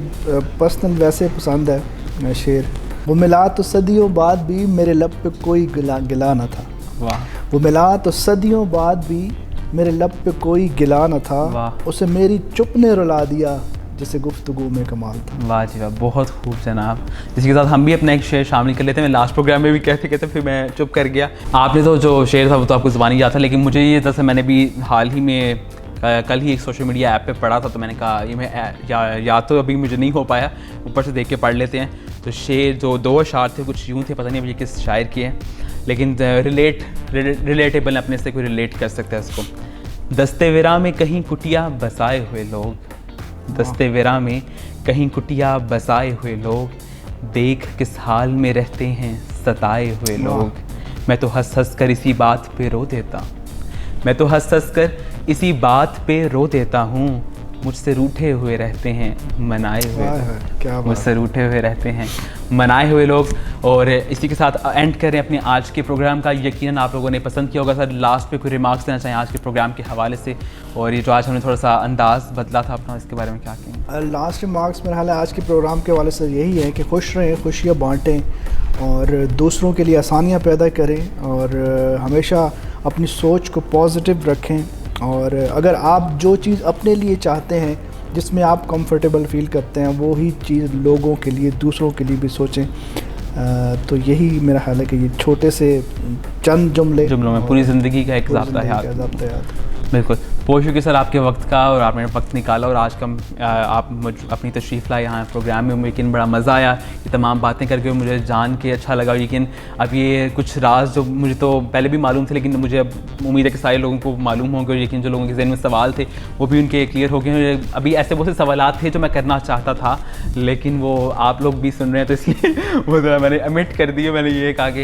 पर्सनल वैसे पसंद है शेर, वो मिला तो सदियों बाद भी मेरे लब पे कोई गिला न था। वाह। वो मिला तो सदियों बाद भी मेरे लब पे कोई गिला न था, वाह। उसे मेरी चुप ने रुला दिया जिसे गुफ्तगू में कमाल था। वाह जी वाह, बहुत खूब जनाब। जिसके साथ हम भी अपना एक शेर शामिल कर लेते हैं। मैं लास्ट प्रोग्राम में भी कहते फिर मैं चुप कर गया। आपने तो जो शेर था वो तो आपको ज़ुबानी याद था, लेकिन मुझे ये दरअसल मैंने भी हाल ही में कल ही एक सोशल मीडिया ऐप पे पढ़ा था, तो मैंने कहा ये मैं याद तो अभी मुझे नहीं हो पाया, ऊपर से देख के पढ़ लेते हैं। तो शेर जो 2 अशार थे, कुछ यूँ थे, पता नहीं अब ये किस शायर के हैं, लेकिन रिलेटेबल अपने से कोई रिलेट कर सकता है इसको। दस्ते विरा में कहीं कुटिया बसाए हुए लोग, दस्ते विरा में कहीं कुटिया बसाए हुए लोग, देख किस हाल में रहते हैं सताए हुए लोग। मैं तो हंस हंस कर इसी बात पे रो देता, मैं तो हंस हंस कर इसी बात पे रो देता हूँ। मुझसे रूठे हुए रहते हैं मनाए हुए लोग, मुझसे रूठे हुए रहते हैं मनाए हुए लोग। और इसी के साथ एंड करें अपने आज के प्रोग्राम का। यकीनन आप लोगों ने पसंद किया होगा। सर लास्ट पे कोई रिमार्क्स देना चाहिए आज के प्रोग्राम के हवाले से, और ये जो आज हमने थोड़ा सा अंदाज़ बदला था अपना, इसके बारे में क्या कहेंगे? लास्ट रिमार्क्स मेरा ख्याल है आज के प्रोग्राम के हवाले से यही है कि खुश रहें, खुशियाँ बाँटें और दूसरों के लिए आसानियाँ पैदा करें, और हमेशा अपनी सोच को पॉजिटिव रखें। और अगर आप जो चीज़ अपने लिए चाहते हैं, जिसमें आप कंफर्टेबल फील करते हैं, वो ही चीज़ लोगों के लिए, दूसरों के लिए भी सोचें। तो यही मेरा ख्याल है कि ये छोटे से चंद जुमलों में पूरी ज़िंदगी का एक ज़ाब्ता है। बिल्कुल। बहुत शुक्रिया सर आपके वक्त का, और आपने वक्त निकाला और आज का आप अपनी तशरीफ़ लाए यहाँ प्रोग्राम में। लेकिन बड़ा मज़ा आया, ये तमाम बातें करके मुझे जान के अच्छा लगा। लेकिन अब ये कुछ राज जो मुझे तो पहले भी मालूम थे, लेकिन मुझे अब उम्मीद है कि सारे लोगों को मालूम होंगे, और लेकिन जो लोगों के ज़हन में सवाल थे वो भी उनके क्लियर हो गए। अभी ऐसे बहुत से सवालात थे जो मैं करना चाहता था, लेकिन वो आप लोग भी सुन रहे हैं तो इसलिए वो ज़रा मैंने अमिट कर दिए। मैंने ये कहा कि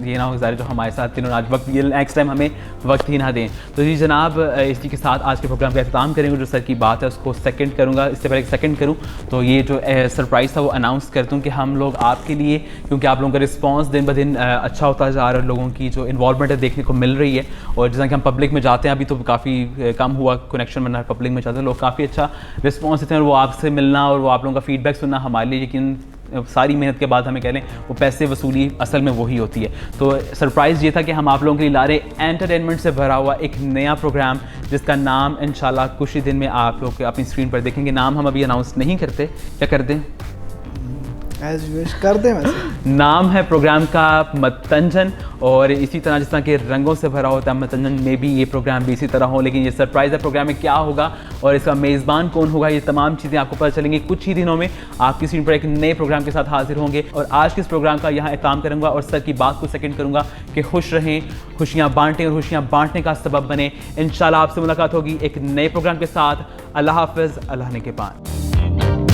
ये ना हो ज़ाहिर जो हमारे साथ थे, आज वक्त ये नेक्स्ट टाइम हमें वक्त ही ना दें। तो जी जनाब, इसी के साथ आज के प्रोग्राम का अख्ताम करेंगे। जो सर की बात है उसको सेकंड करूंगा। इससे पहले सेकंड करूं तो ये जो सरप्राइज़ था वो अनाउंस कर दूं कि हम लोग आपके लिए, क्योंकि आप लोगों का रिस्पांस दिन ब दिन अच्छा होता जा रहा है, लोगों की जो इन्वॉल्वमेंट है देखने को मिल रही है, और जैसा कि हम पब्लिक में जाते हैं, अभी तो काफ़ी कम हुआ कनेक्शन बनना, पब्लिक में जाते हैं लोग काफ़ी अच्छा रिस्पॉन्स देते हैं, और वो आपसे मिलना और वो आप लोगों का फीडबैक सुनना हमारे लिए, लेकिन सारी मेहनत के बाद हमें कह लें वो पैसे वसूली असल में वही होती है। तो सरप्राइज़ ये था कि हम आप लोगों के लिए ला रहे एंटरटेनमेंट से भरा हुआ एक नया प्रोग्राम, जिसका नाम इंशाल्लाह कुछ ही दिन में आप लोग अपनी स्क्रीन पर देखेंगे। नाम हम अभी अनाउंस नहीं करते, क्या कर दें? एज विश कर दें। वैसे नाम है प्रोग्राम का मतंजन, और इसी तरह जिस तरह के रंगों से भरा होता है मतंजन में भी ये प्रोग्राम भी इसी तरह हो। लेकिन ये सरप्राइज़ है प्रोग्राम में क्या होगा और इसका मेज़बान कौन होगा, ये तमाम चीज़ें आपको पता चलेंगी कुछ ही दिनों में। आपकी स्क्रीन पर एक नए प्रोग्राम के साथ हाजिर होंगे, और आज के इस प्रोग्राम का यहाँ एहतमाम करूँगा और सर की बात को सेकंड करूँगा कि खुश रहें, खुशियाँ बांटें और खुशियाँ बांटने का सबब बने। इंशाल्लाह आपसे मुलाकात होगी एक नए प्रोग्राम के साथ। अल्लाह हाफ़िज़, अल्लाह ने के पान।